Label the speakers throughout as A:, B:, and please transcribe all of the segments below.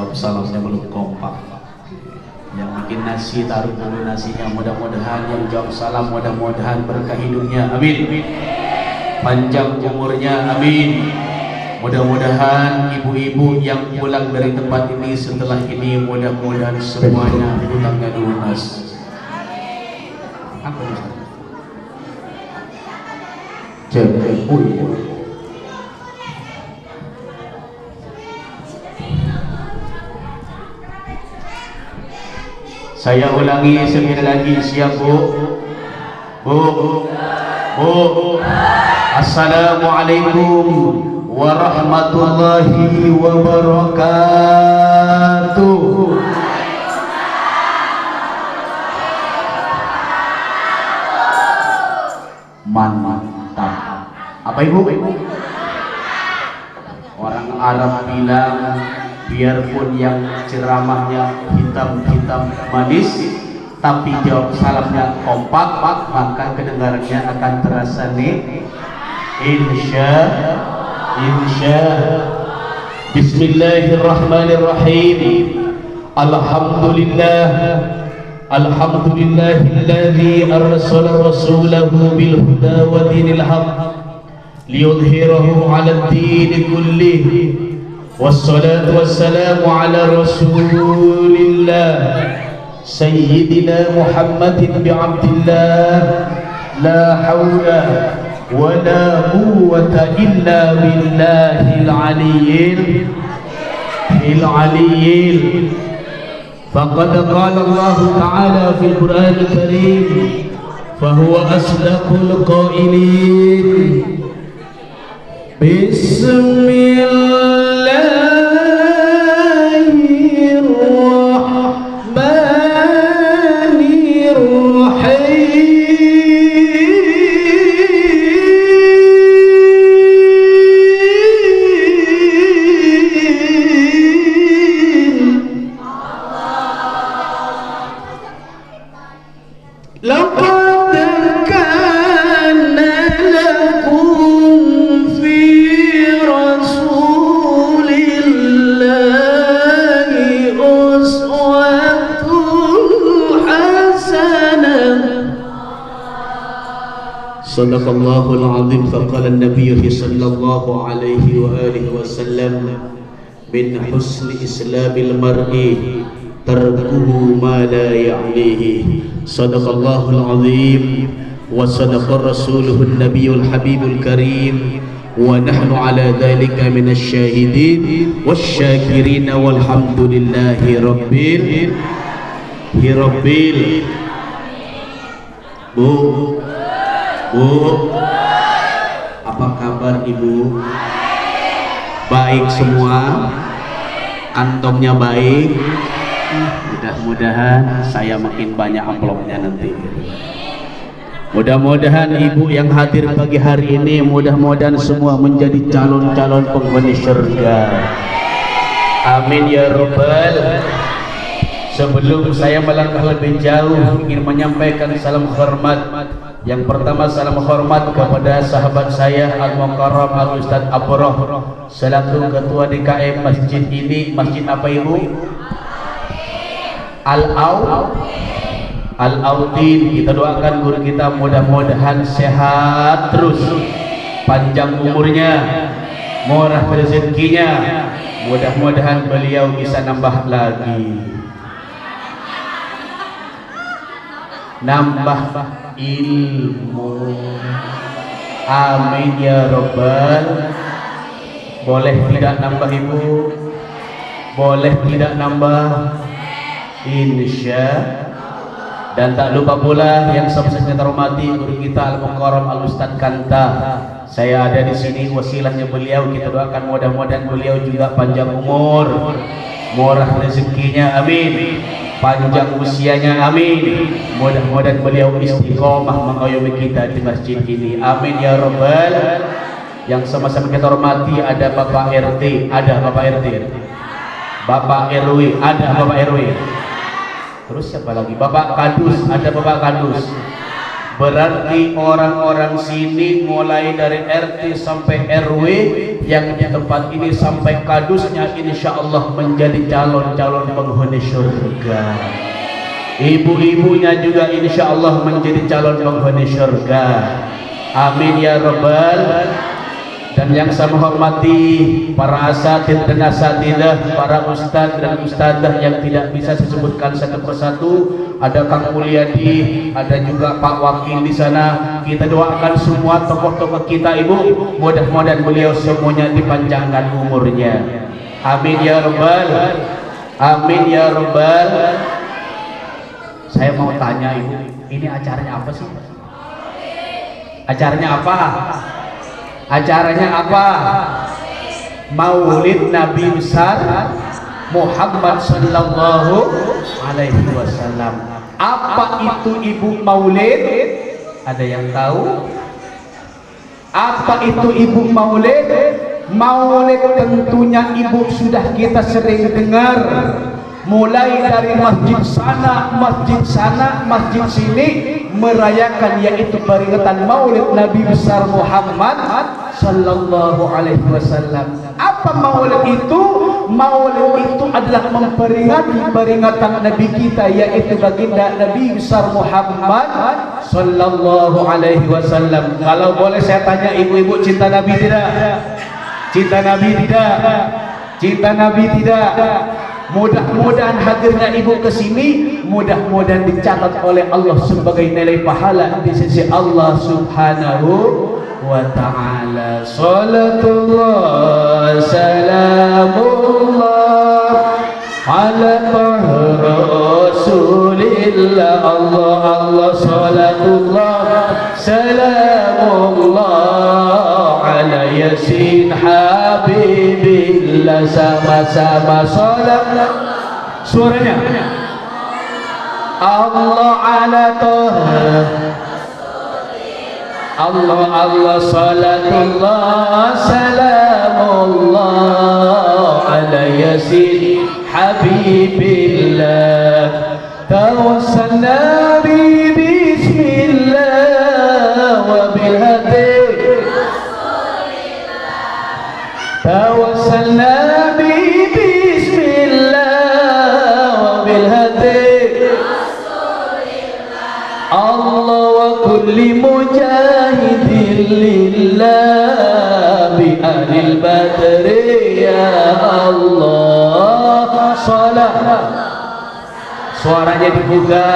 A: jawab salamnya belum kompak. Yang bikin nasi taruh dulu nasinya. Mudah-mudahan yang jawab salam mudah-mudahan berkah hidupnya, amin. Panjang umurnya, amin. Mudah-mudahan ibu-ibu yang pulang dari tempat ini setelah ini mudah-mudahan semuanya hutangnya lunas. Apa Ustaz? Saya ulangi sekali lagi, siap Bu? Bu. Assalamualaikum warahmatullahi wabarakatuh. Mantap. Apa Ibu? Orang Arab bilang biarpun yang ceramahnya hitam-hitam manis, tapi jawab salamnya kompak, maka kedengarannya akan terasa nih. Insya. Bismillahirrahmanirrahim. Alhamdulillahilladzi arsala rasulahu bil huda wa dinil haqq liyudhhirahu 'alad din kullih. Wassalatu wassalamu ala rasulillah Sayyidina Muhammadin bi'abdillah. La hawla wa la quwwata illa billahil aliyyil. Faqad qala Allah ta'ala fil Qur'anil Karim, fahuwa asdaqul qailin. Sadaqallahul azim. Faqala an-nabiy sallallahu alaihi wa alihi wasallam, min husni islamil mar'i tarkuhu ma la ya'nihi. Sadaqallahul azim wa sadaqa rasuluhun nabiyyul habibul karim, wa nahnu ala dhalika minasy syahidin wasyakirin walhamdulillahi rabbil. Bu, apa kabar Ibu? Baik semua? Kantongnya baik? Mudah-mudahan saya makin banyak amplopnya nanti. Mudah-mudahan Ibu yang hadir pagi hari ini, mudah-mudahan semua menjadi calon-calon penghuni surga. Amin ya Rabbal. Sebelum saya melangkah lebih jauh, ingin menyampaikan salam hormat. Yang pertama, salam hormat kepada sahabat saya Al-Mukarram Al-Ustaz Abroh selaku ketua DKM masjid ini. Masjid apa Ibu? Al-Audin. Kita doakan guru kita mudah-mudahan sehat terus, panjang umurnya, murah rezekinya, mudah-mudahan beliau bisa nambah lagi, nambah ilmu. Amin ya Rabbal. Boleh tidak nambah Ibu? Boleh tidak nambah? Insya. Dan tak lupa pula yang sama-sama kita hormati guru kita Al-Mukarram Al-Ustaz Kanta. Saya ada di sini wasilahnya beliau. Kita doakan mudah-mudahan beliau juga panjang umur, murah rezekinya, amin. Panjang usianya, amin. Mudah-mudahan beliau istiqomah mengayomi kita di masjid ini, amin ya Rabbal. Yang sama-sama kita hormati ada Bapak RT, ada Bapak RT, Bapak RW, ada Bapak RW. Terus siapa lagi? Bapak Kadus, ada Bapak Kadus. Berarti orang-orang sini mulai dari RT sampai RW yang di tempat ini sampai kadusnya insya Allah menjadi calon-calon penghuni surga. Ibu-ibunya juga insya Allah menjadi calon penghuni surga. Amin ya rabbal. Dan yang saya hormati para asatidz dan asatidah, para ustadz dan ustadzah yang tidak bisa disebutkan satu persatu, ada Kang Mulyadi, ada juga Pak Wakil di sana. Kita doakan semua tokoh-tokoh kita Ibu, mudah-mudahan beliau semuanya dipanjangkan umurnya. Amin ya rabbal. Amin ya rabbal. Saya mau tanya Ibu, ini acaranya apa sih? Acaranya apa? Acaranya apa? Maulid Nabi besar Muhammad sallallahu alaihi wasallam. Apa itu Ibu maulid? Ada yang tahu? Apa itu Ibu maulid? Maulid tentunya Ibu sudah kita sering dengar. Mulai dari masjid sana, masjid sini merayakan yaitu peringatan Maulid Nabi besar Muhammad sallallahu alaihi wasallam. Apa maulid itu? Maulid itu adalah memperingati peringatan Nabi kita yaitu baginda Nabi besar Muhammad sallallahu alaihi wasallam. Kalau boleh saya tanya ibu-ibu, cinta Nabi tidak? Cinta Nabi tidak? Cinta Nabi tidak? Mudah-mudahan hadirnya Ibu ke sini, mudah-mudahan dicatat oleh Allah sebagai nilai pahala di sisi Allah Subhanahu wa taala. Salatullah salamullah ala Rasulillah. Allah Allah salatullah salamullah ala Yasin Habibillah. Sama-sama salat. Suaranya Allah ala Toha. Allah Allah salatullah salamullah ala Yasin Habibillah. Tawassalna bi bismillah wa bil hadi. Tawassalna bi bismillah wa bil hadi. Allah wa kulli mujahidin lillah bi ahlil badri ya Allah. Salat. Suaranya dibuka.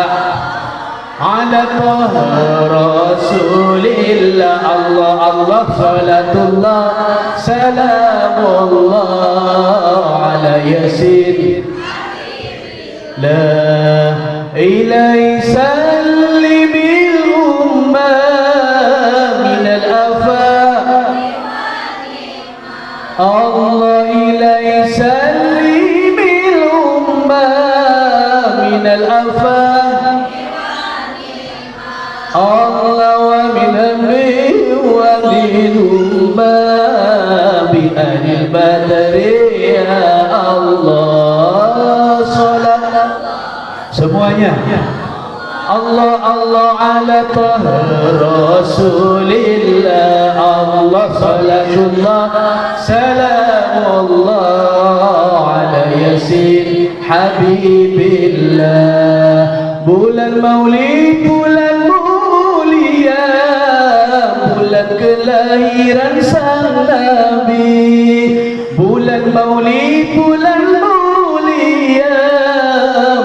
A: Ala Taha Rasulillah. Allah Allah salatullah salamullah ala Yasin. La ilaha sallimil ummah minal afa. Allah ilaha sallimil ummah minal afa. Allah wa min hammi wa min umma bi ahli badri ya Allah. Salat semuanya. Allah Allah ala Taha Rasulillah. Allah salatullah salamullah ala Yasin Habibillah. Bulan Maulid, bulan mulia, bulan kelahiran sang Nabi. Bulan Maulid, bulan mulia,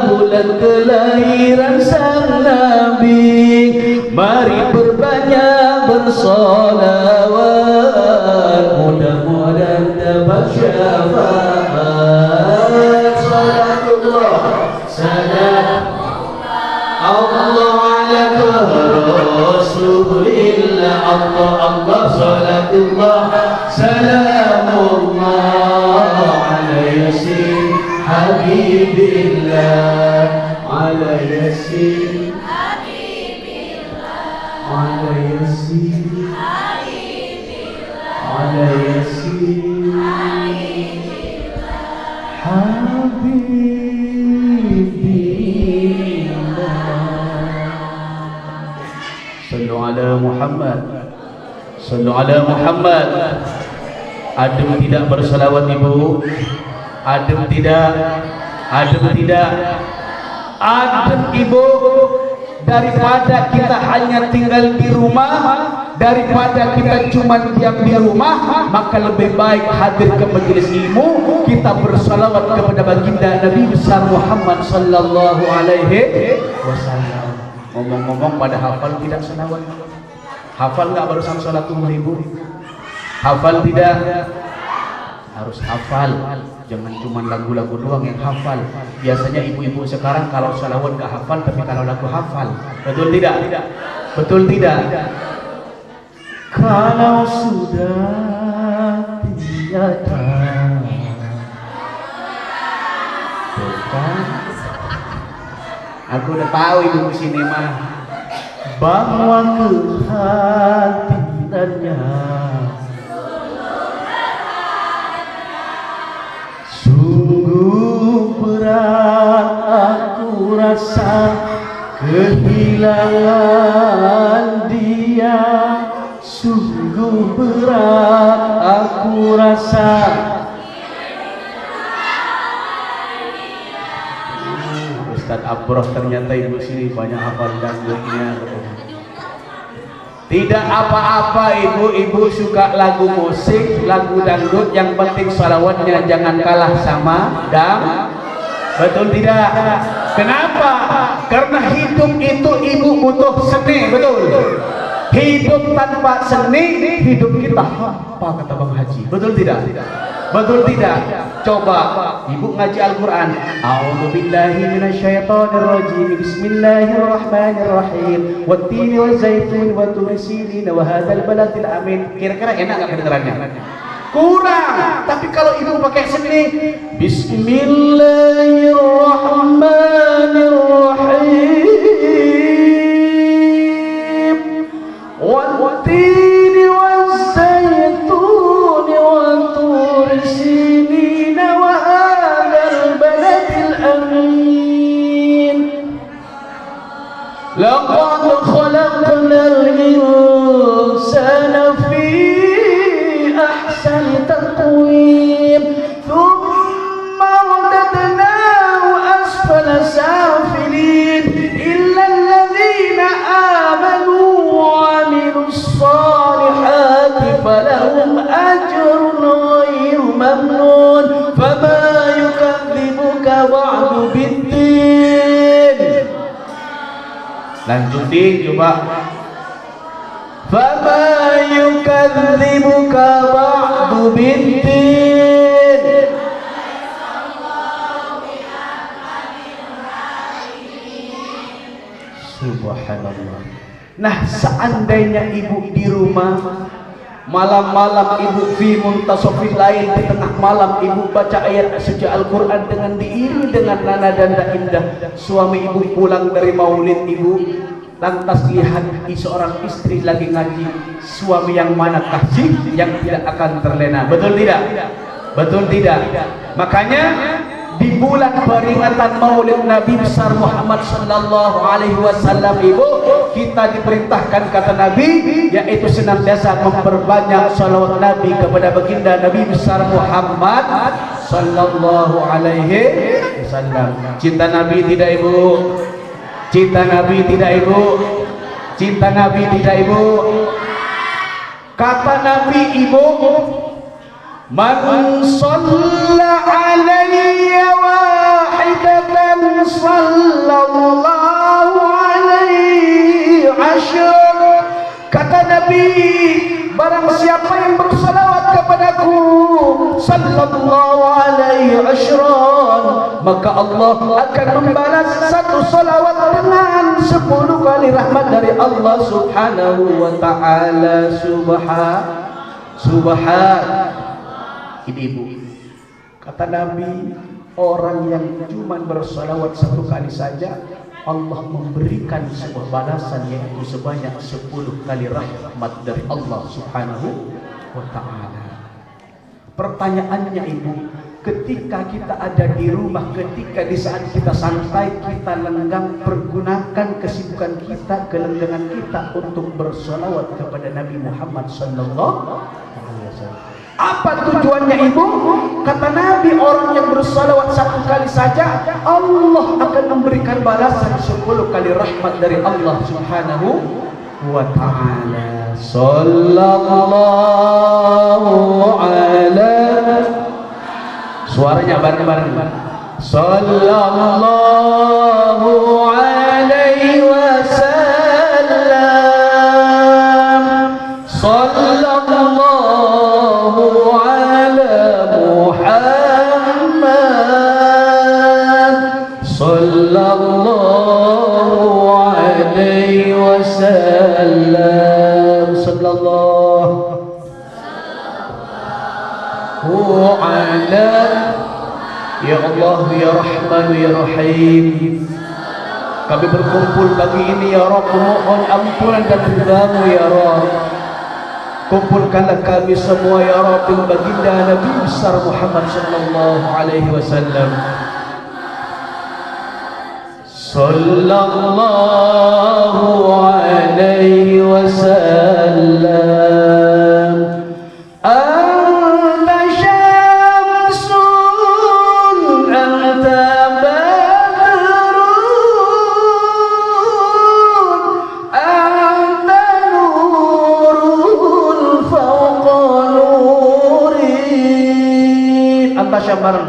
A: bulan kelahiran sang Nabi. Mari berbanyak bersolawat, mudah-mudahan dapat syafaat. Salatullah salam Allah ala Rasulillah. Allah Allah salatullah salamullah ala Yasin Habibillah. Ala Yasin Habibillah. Ala Yasin Habibillah. Ala Yasin Habibillah. Habibillah. ala Muhammad. Adem tidak bersalawat ibu? Adem tidak? Adem tidak? Adem ibu. Daripada kita hanya tinggal di rumah, daripada kita cuma diam di rumah, maka lebih baik hadir ke majelis ilmu, kita bersalawat kepada baginda Nabi besar Muhammad sallallahu alaihi wasallam. Ngomong-ngomong, pada hafal tidak salawat? Hafal nggak barusan salat subuh ibu? Hafal tidak? Harus hafal. Jangan cuma lagu-lagu doang yang hafal. Biasanya ibu-ibu sekarang kalau salawat nggak hafal, tapi kalau lagu hafal. Betul tidak? Betul tidak? Kalau sudah tiada, bukan? Aku udah tahu ibu sini mah bahwa kehadirannya sungguh berat aku rasa kehilangan dia. Sungguh berat aku rasa. Ustaz Abroh ternyata ibu sini banyak hafal dangdutnya. Tidak apa-apa ibu-ibu suka lagu musik, lagu dangdut, yang penting salawatnya jangan kalah sama dang. Betul tidak? Kenapa? Karena hidup itu ibu butuh seni, betul? Hidup tanpa seni, hidup kita apa kata Bang Haji? Betul tidak? Betul tidak? Coba ibu ngaji Al-Quran. A'udzubillahi minasyaitonirrajim. Bismillahirrahmanirrahim. Wattini wazaitun wa turi sinin wa hadzal baladil amin. Kira-kira enak enggak kedengarannya? Kurang. Tapi kalau ibu pakai seni, Bismillahirrahmanirrahim. Wattini wazaitun wa turi sinin wa hadzal baladil amin. Laqad khalaqnal insana fi ahsani taqwim thumma radadnahu asfala safilin illa alladhina amanu wa amilus salihati falahum ajrun ghairu mamnun fama yukadzibuka ba'du biddin. Lanjutin coba. Fama yukadzibuka ba'du biddin. Subhanallah. Nah, seandainya ibu di rumah, malam-malam ibu fi muntasofil lain, di tengah malam ibu baca ayat suci Al-Quran dengan diiringi dengan nada-nada indah. Suami ibu pulang dari maulid ibu, lantas lihat seorang istri lagi ngaji. Suami yang manakah sih yang tidak akan terlena? Betul tidak? Betul tidak? Makanya di bulan peringatan maulid Nabi besar Muhammad sallallahu alaihi wasallam ibu, kita diperintahkan kata Nabi, yaitu senantiasa memperbanyak salawat Nabi kepada baginda Nabi besar Muhammad sallallahu alaihi wasallam. Cinta Nabi tidak ibu? Cinta Nabi tidak ibu? Cinta Nabi tidak ibu? Kata Nabi ibu, man shalla alayya wahidatan sallallahu alaihi asyr. Kata Nabi, barang siapa yang bersalawat kepadaku sallallahu alaihi asyran, maka Allah akan membalas satu salawat dengan 10 kali rahmat dari Allah subhanahu wa ta'ala. Subhan. Ini ibu, kata Nabi, orang yang cuma bersalawat 1 kali saja, Allah memberikan sebuah balasan yaitu sebanyak 10 kali rahmat dari Allah subhanahu wa ta'ala. Pertanyaannya ibu, ketika kita ada di rumah, ketika di saat kita santai, kita lenggang, pergunakan kesibukan kita, kelenggangan kita untuk bersolawat kepada Nabi Muhammad sallallahu alaihi wasallam. Apa tujuannya ibu? Kata Nabi, orang yang bersolawat 1 kali saja, Allah akan memberikan balasan 10 kali rahmat dari Allah Subhanahu wa ta'ala. Sallallahu alaihi, suaranya bareng-bareng. Sallallahu alaihi wasallam. Sallallahu ala Muhammad. Sallallahu alaihi wasallam. Sallallahu ala, ya Allah, ya Rahman, ya Rahim. Kami berkumpul pagi ini ya Rabb, mohon ampunan dan ridha-Mu ya Rabb. Kumpulkanlah kami semua ya Rabb baginda Nabi besar Muhammad sallallahu alaihi wasallam. Sallallahu alaihi wasallam. Bareng.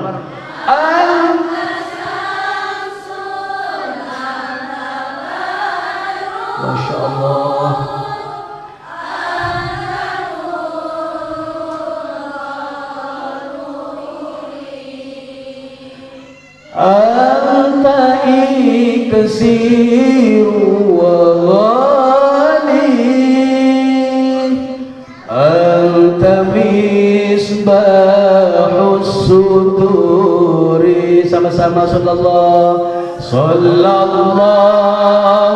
A: Masya Allah. Anta iksiru wa ghali, anta misbahus suduri. Sama-sama sallallahu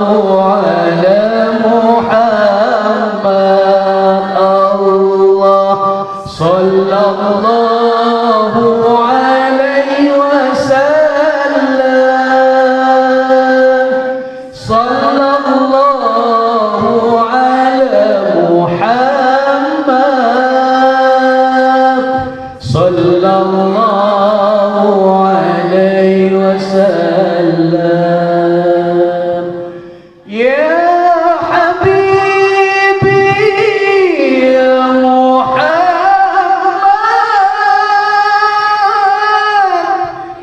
A: ala Muhammad. Allah sallallahu alaihi wasallam. Sallallahu ala Muhammad. Sallallahu alaihi wasallam. Ya habibi ya Muhammad,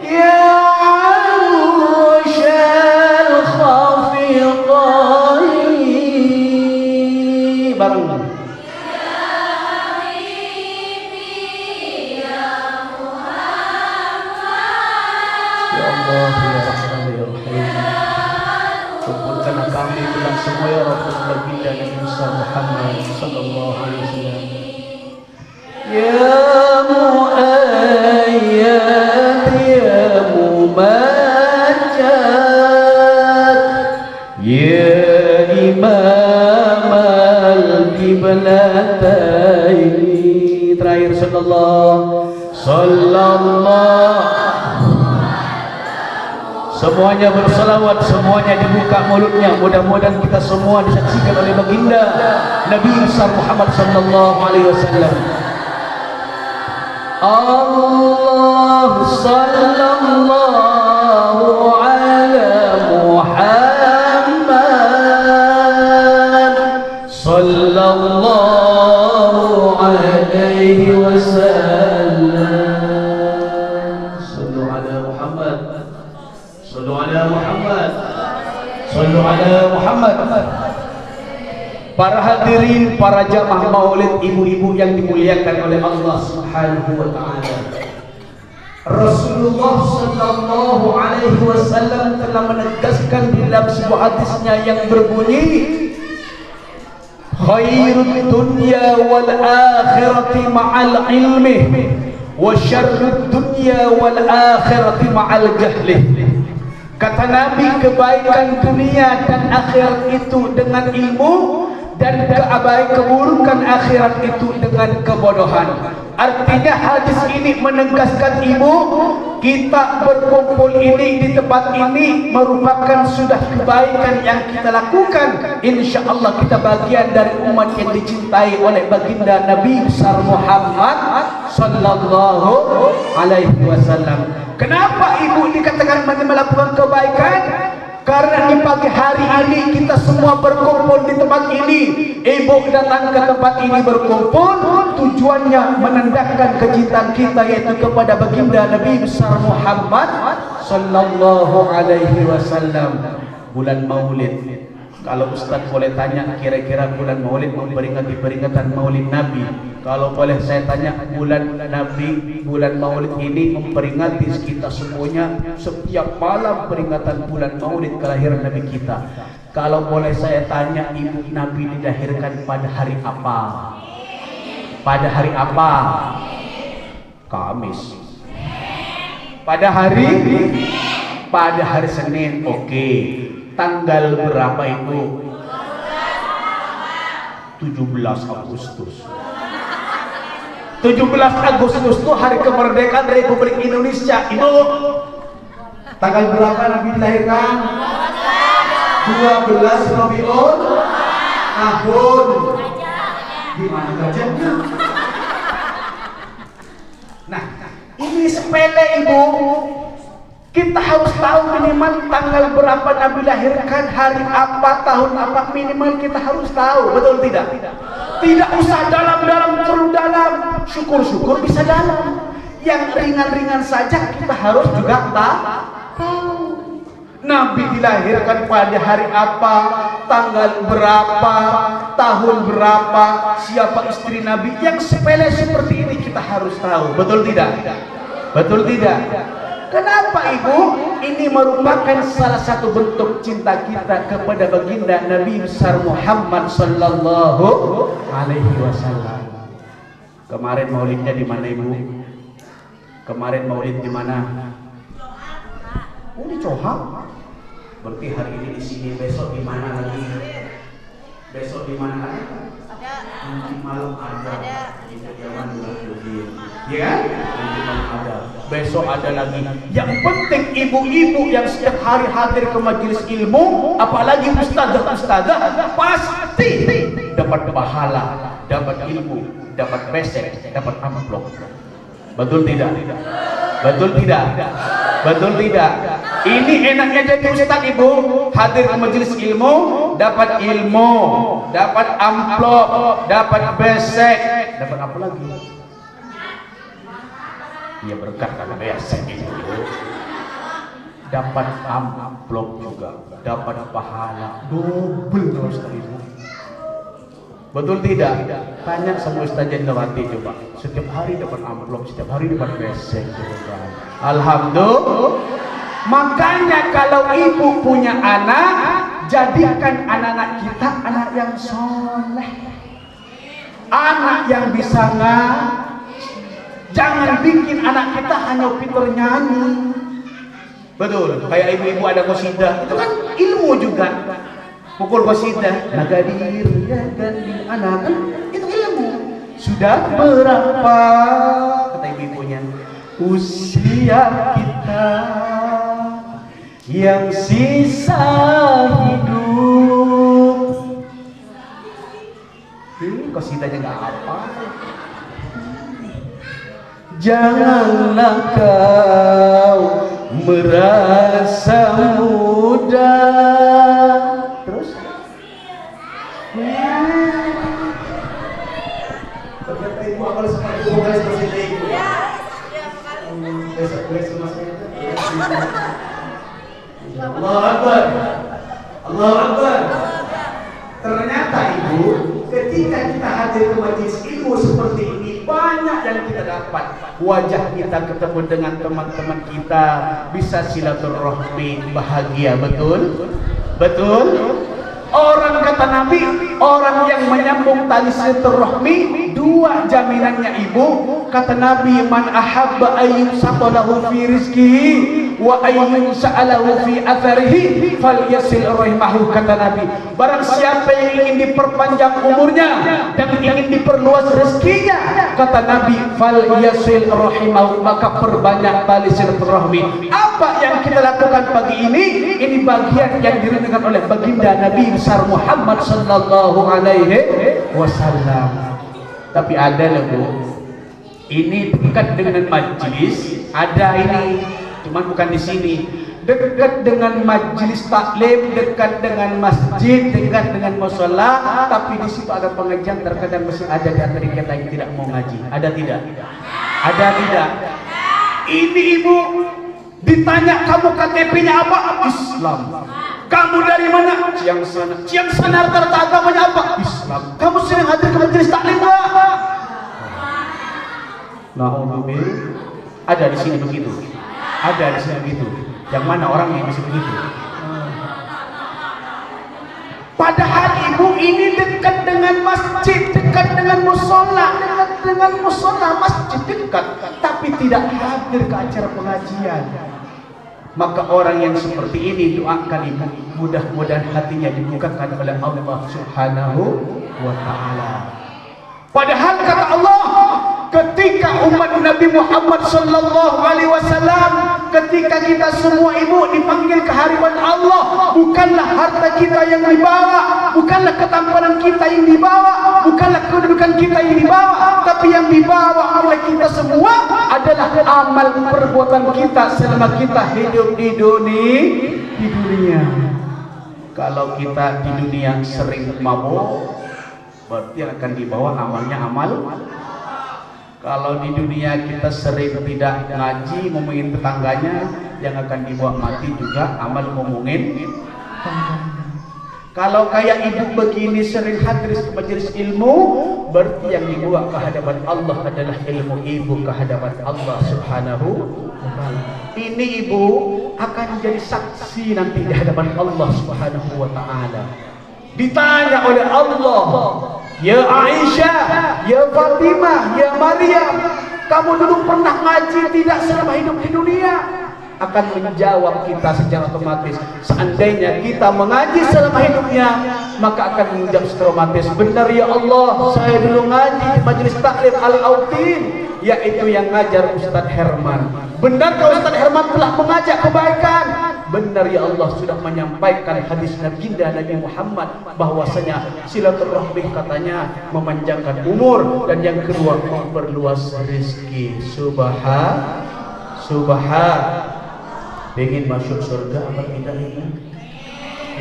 A: ya arsyal khafiqai. Bareng. Kumpulkanlah kami dengan semua ya Rabb baginda Nabi Muhammad sallallahu alaihi wasallam. Ya muayyad ya mumajjad, ya imam al-qiblataini. Terakhir sallallahu. Semuanya bersalawat, semuanya dibuka mulutnya. Mudah-mudahan kita semua disaksikan oleh baginda Nabi Muhammad sallallahu alaihi wasallam. Allah sallallahu ala Muhammad sallallahu alaihi wasallam. Sallu ala Muhammad. Sallu ala Muhammad. Sallu ala Muhammad. Para hadirin, para jamaah maulid, ibu-ibu yang dimuliakan oleh Allah Subhanahu wa taala. Rasulullah sallallahu alaihi wasallam telah menegaskan dalam sebuah hadisnya yang berbunyi, khairud dunya wal akhirati ma'al ilmi wa syarrud dunya wal akhirati ma'al jahli. Kata Nabi, kebaikan dunia dan akhirat itu dengan ilmu, dan keburukan akhirat itu dengan kebodohan. Artinya hadis ini menegaskan ibu, kita berkumpul ini di tempat ini merupakan sudah kebaikan yang kita lakukan. Insya Allah kita bagian dari umat yang dicintai oleh baginda Nabi besar Muhammad sallallahu alaihi wasallam. Kenapa ibu dikatakan melakukan kebaikan? Karena di pagi hari ini kita semua berkumpul di tempat ini. Ibu datang ke tempat ini berkumpul, tujuannya menandakan kecintaan kita yaitu kepada baginda Nabi besar Muhammad sallallahu alaihi wasallam. Bulan Maulid, kalau Ustaz boleh tanya, kira-kira bulan Maulid memperingati peringatan Maulid Nabi. Kalau boleh saya tanya, bulan Nabi, bulan Maulid ini memperingati kita semuanya setiap malam peringatan bulan Maulid kelahiran Nabi kita. Kalau boleh saya tanya, ibu Nabi dilahirkan pada hari apa? Pada hari apa? Kamis. Pada hari? Pada hari Senin. Oke. Tanggal berapa itu? 17 Agustus. 17 Agustus itu hari kemerdekaan Republik Indonesia. Ibu, tanggal berapa Nabi dilahirkan? 12 Rabiul Awal. Gimana gajahnya? Nah, ini sepele ibu. Kita harus tahu minimal tanggal berapa Nabi lahirkan, hari apa, tahun apa, minimal kita harus tahu. Betul tidak? Tidak usah dalam-dalam, terlalu dalam. Syukur-syukur bisa dalam. Yang ringan-ringan saja kita harus juga tahu. Nabi dilahirkan pada hari apa, tanggal berapa, tahun berapa, siapa istri Nabi. Yang sepele seperti ini kita harus tahu. Betul tidak? Betul tidak? Kenapa ibu? Ini merupakan salah satu bentuk cinta kita kepada baginda Nabi besar Muhammad sallallahu alaihi wasallam. Kemarin maulidnya di mana ibu? Kemarin maulid di mana? Oh, di Cohang. Berarti hari ini di sini, besok di mana lagi? Besok di mana lagi? Ada. Nanti malam ada. Di kediaman ya, nanti malam ada. Besok ada lagi. Yang penting ibu-ibu yang setiap hari hadir ke majelis ilmu, apalagi ustazah-ustazah, pasti dapat pahala, dapat ilmu, dapat besek, dapat amplop. Betul tidak? Betul tidak? Betul tidak? Ini enaknya jadi ustaz ibu, hadir ke majelis ilmu, dapat ilmu, dapat amplop, dapat besek, dapat apa lagi? Ya berkat karena besek itu. Dapat amplop juga, dapat pahala double terus ibu. Betul tidak? Tanya sama Ustaz Jenderawati coba. Setiap hari dapat amplop, setiap hari dapat besek. Alhamdulillah. Makanya kalau ibu punya anak, jadikan anak-anak kita anak yang soleh, anak yang bisa jangan bikin anak kita hanya pintar nyanyi. Betul. Kayak ibu-ibu ada qasidah, itu kan ilmu juga. Pukul qasidah, nagadir ya ganding anak, kan itu ilmu. Sudah berapa, kata ibu-ibunya, usia kita yang sisa hidup. Ini qasidahnya nggak apa. Janganlah kau merasa muda. Terus? Ternyata ibu kalau seperti itu bukan seperti ibu. Ya, besok masih ada. Allahu Akbar. Allahu Akbar. Ternyata ibu, ketika kita hadir ke majelis ilmu seperti ini, banyak yang kita dapat. Wajah kita ketemu dengan teman-teman kita, bisa silaturahmi, bahagia. Betul? Betul? Orang kata Nabi, orang yang menyambung tali silaturahmi, dua jaminannya ibu. Kata Nabi, man ahabba ayyub saqalahu fi rizqihi, wa ayyun sa'alahu fi atharihi falyasil rahimahu, kata Nabi. Barang siapa yang ingin diperpanjang umurnya dan ingin diperluas rezekinya, kata Nabi, falyasil rahimahu, maka perbanyak tali silaturahmi. Apa yang kita lakukan pagi ini? Ini bagian yang dirindukan oleh baginda Nabi besar Muhammad sallallahu alaihi wasallam. Tapi ada loh Bu, ini dekat dengan majlis, ada ini, cuman bukan di sini. Dekat dengan majlis taklim, dekat dengan masjid, dekat dengan mushola, tapi di situ ada pengajian. Terkadang masih ada di antara kita yang tidak mau ngaji. Ada tidak? Ada tidak? Ini ibu ditanya, kamu KTP-nya apa? Islam. Kamu dari mana? Ciang sana. Ciang sana rata-rata agamanya apa? Islam. Kamu sering hadir ke majelis taklim enggak? Na'udzubillah. Ada di sini begitu. Ada di sini begitu. Yang mana orang yang bisa begitu? Padahal ibu ini dekat dengan masjid, dekat dengan musola, dekat dengan musola, masjid dekat, tapi tidak hadir ke acara pengajian. Maka orang yang seperti ini, doakan ibu, mudah-mudahan hatinya dibukakan oleh Allah Subhanahu wa ta'ala. Padahal kata Allah, ketika umat Nabi Muhammad sallallahu alaihi wasallam, ketika kita semua ibu dipanggil kehadiran Allah, bukanlah harta kita yang dibawa, bukanlah ketampanan kita yang dibawa, bukanlah kedudukan kita yang dibawa, tapi yang dibawa oleh kita semua adalah amal perbuatan kita selama kita hidup di dunia. Kalau kita di dunia sering mabuk, berarti akan dibawa amalnya amal. Kalau di dunia kita sering tidak ngaji, ngomongin tetangganya, yang akan dibawa mati juga amal ngomongin tetangganya. Kalau kayak ibu begini sering hadir ke majelis ilmu, berarti yang dibawa ke hadapan Allah adalah ilmu ibu ke hadapan Allah Subhanahu wa ta'ala. Ini ibu akan jadi saksi nanti di hadapan Allah Subhanahu wa ta'ala. Ditanya oleh Allah, ya Aisyah, ya Fatimah, ya Maryam, kamu dulu pernah ngaji tidak selama hidup di dunia? Akan menjawab kita secara otomatis. Seandainya kita mengaji selama hidupnya, maka akan menjawab secara otomatis, benar ya Allah, saya dulu ngaji di majelis taklim Al-Autin, yaitu yang ngajar Ustadz Herman. Benar kalau Ustadz Herman telah mengajak kebaikan? Benar ya Allah, sudah menyampaikan hadis Nabi Muhammad bahwasanya silaturahmi katanya memanjangkan umur, dan yang kedua memperluas rezeki. Subhan. Ingin masuk surga apa tidak ini?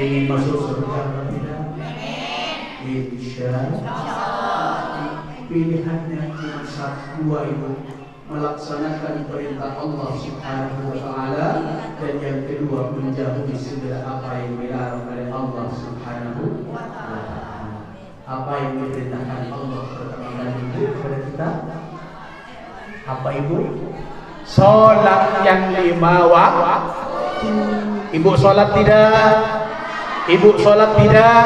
A: Ingin masuk surga apa tidak? Insya Allah. Pilihannya cuma dua ibu, melaksanakan perintah Allah Subhanahu wa ta'ala, dan yang kedua menjauhi segala apa yang dilarang oleh Allah Subhanahu wa ta'ala. Apa yang diperintahkan Allah pertama kali kepada kita? Apa ibu? Sholat yang 5 waktu. Ibu sholat tidak? Ibu sholat tidak?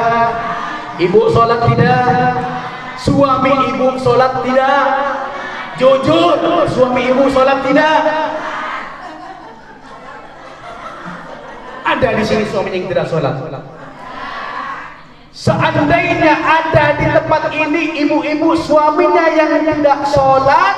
A: Ibu sholat tidak? Suami ibu sholat tidak? Jujur, suami ibu sholat tidak? Ada di sini suami yang tidak sholat. Seandainya ada di tempat ini ibu-ibu suaminya yang tidak sholat,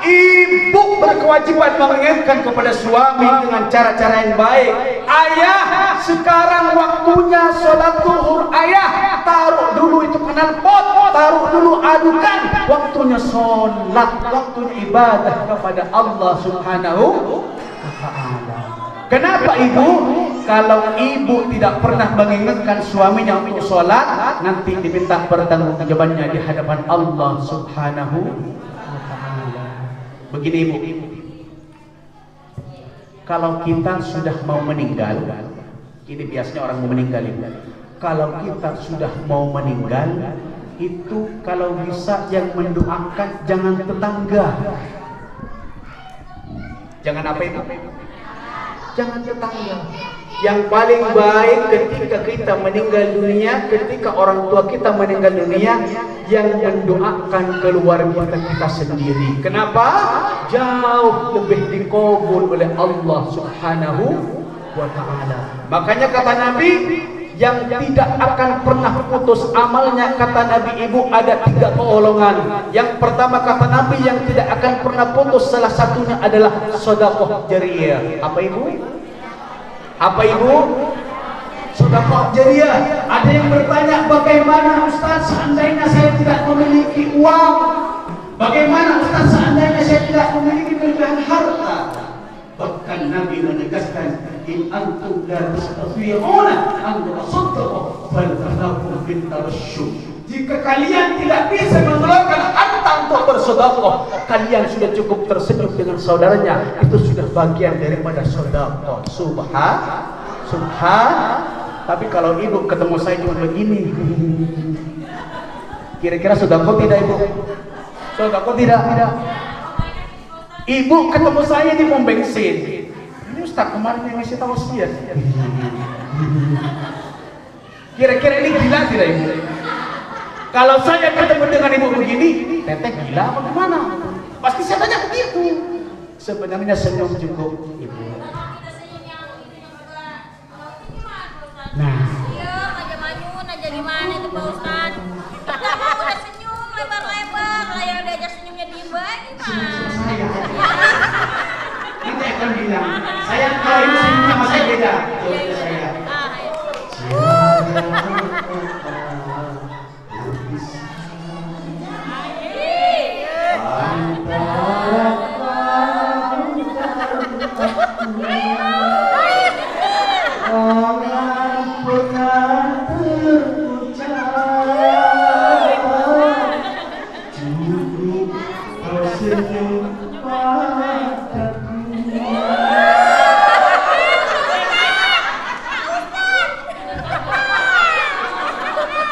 A: ibu berkewajiban mengingatkan kepada suami dengan cara-cara yang baik. Ayah, sekarang waktunya sholat zuhur. Ayah, taruh dulu itu knalpot, taruh dulu adukan. Waktunya sholat, waktunya ibadah kepada Allah Subhanahu wa ta'ala. Kenapa ibu? Kalau ibu tidak pernah mengingatkan suaminya untuk sholat, nanti diminta pertanggungjawabannya di hadapan Allah Subhanahu wa ta'ala. Begini ibu, kalau kita sudah mau meninggal, ini biasanya orang mau meninggal ibu. Kalau kita sudah mau meninggal, itu kalau bisa yang mendoakan jangan tetangga. Jangan apa ibu? Jangan tetangga. Yang paling baik ketika kita meninggal dunia, ketika orang tua kita meninggal dunia, yang mendoakan keluarga kita sendiri. Kenapa? Jauh lebih dikabul oleh Allah Subhanahu wa ta'ala. Makanya kata Nabi, yang tidak akan pernah putus amalnya, kata Nabi ibu, ada 3 golongan. Yang pertama kata Nabi, yang tidak akan pernah putus, salah satunya adalah sedekah jariyah. Apa ibu? Apa ibu? Sedekah jariyah. Ada yang bertanya, bagaimana Ustaz seandainya saya tidak memiliki uang? Bagaimana Ustaz seandainya saya tidak memiliki kelebihan harta? Bahkan Nabi menegaskan, in antum la tastati'una an tasaddaqu fal tanakum bin tabasyum. Jika kalian tidak bisa mengeluarkan harta untuk bersedekah, kalian sudah cukup tersenyum dengan saudaranya, itu sudah bagian daripada sedekah. Subhan. Tapi kalau ibu ketemu saya cuma begini, kira-kira sedekah tidak ibu? Sedekah tidak? Ibu ketemu saya di pom bensin. Ini Ustaz kemarin yang ngasih tahu sih ya. Kira-kira ini gila tidak ibu? Kalau saya ketemu dengan ibu begini, teteh gila apa gimana? Pasti saya tanya begitu. Sebenarnya senyum cukup ibu. Nah,
B: iya, maju-maju aja gimana itu Pak Ustaz? Kamu udah senyum lebar-lebar, lah yang diajak senyumnya dibagi gimana?
A: Nanti akan bilang, saya kalau ini senyum sama saya beda. Saya.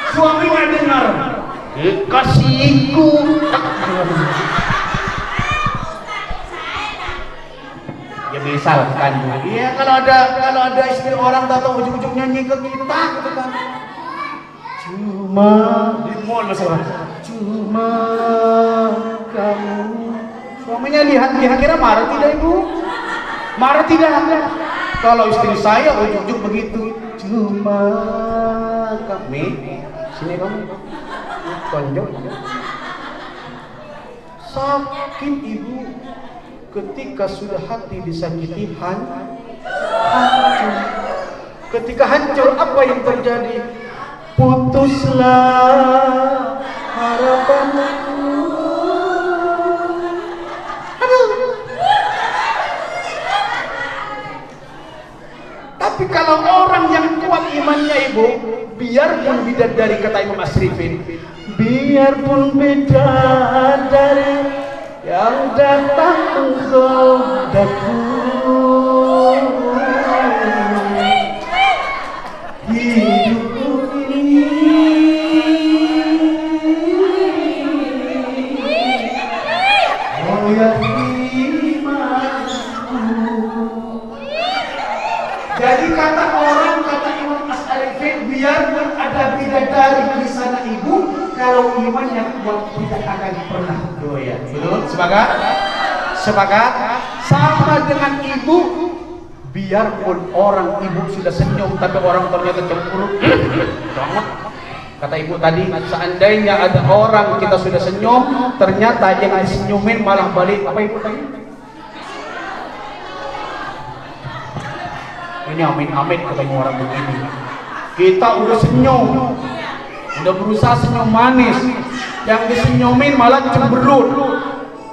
A: Suaminya dengar, kasihku. Ya misalkan, ya kalau ada istri orang datang ujung-ujung nyanyi ke kita, gitu kan. Cuma di mall masalah. Cuma kamu. Suaminya lihat kira marah tidak ibu? Marah tidak? Kalau istri saya ujung-ujung begitu, cuma kami. Sini kamu, tonjok. Sakit ibu, ketika sudah hati disakiti hancur. Ketika hancur apa yang terjadi? Putuslah harapanku. Tapi kalau orang yang kuat imannya ibu, biarpun bidadari, kata Imam Asrifin, biarpun bidadari yang datang menggodaku, hidupku ini goyah imanku. Jadi kata orang, kata Imam Asrifin, biarpun ada bidadari di sana ibu, kalau imannya kuat tidak akan pernah goyah. Betul? Sepakat? Sepakat? Sama dengan ibu, biarpun orang ibu sudah senyum tapi orang ternyata cemburu. Kata ibu tadi, seandainya ada orang kita sudah senyum, ternyata yang disenyumin malah balik. Apa ibu tadi? Ini amin-amin ketemu orang begini. Kita udah senyum, udah berusaha senyum manis, yang disenyumin malah cemberut.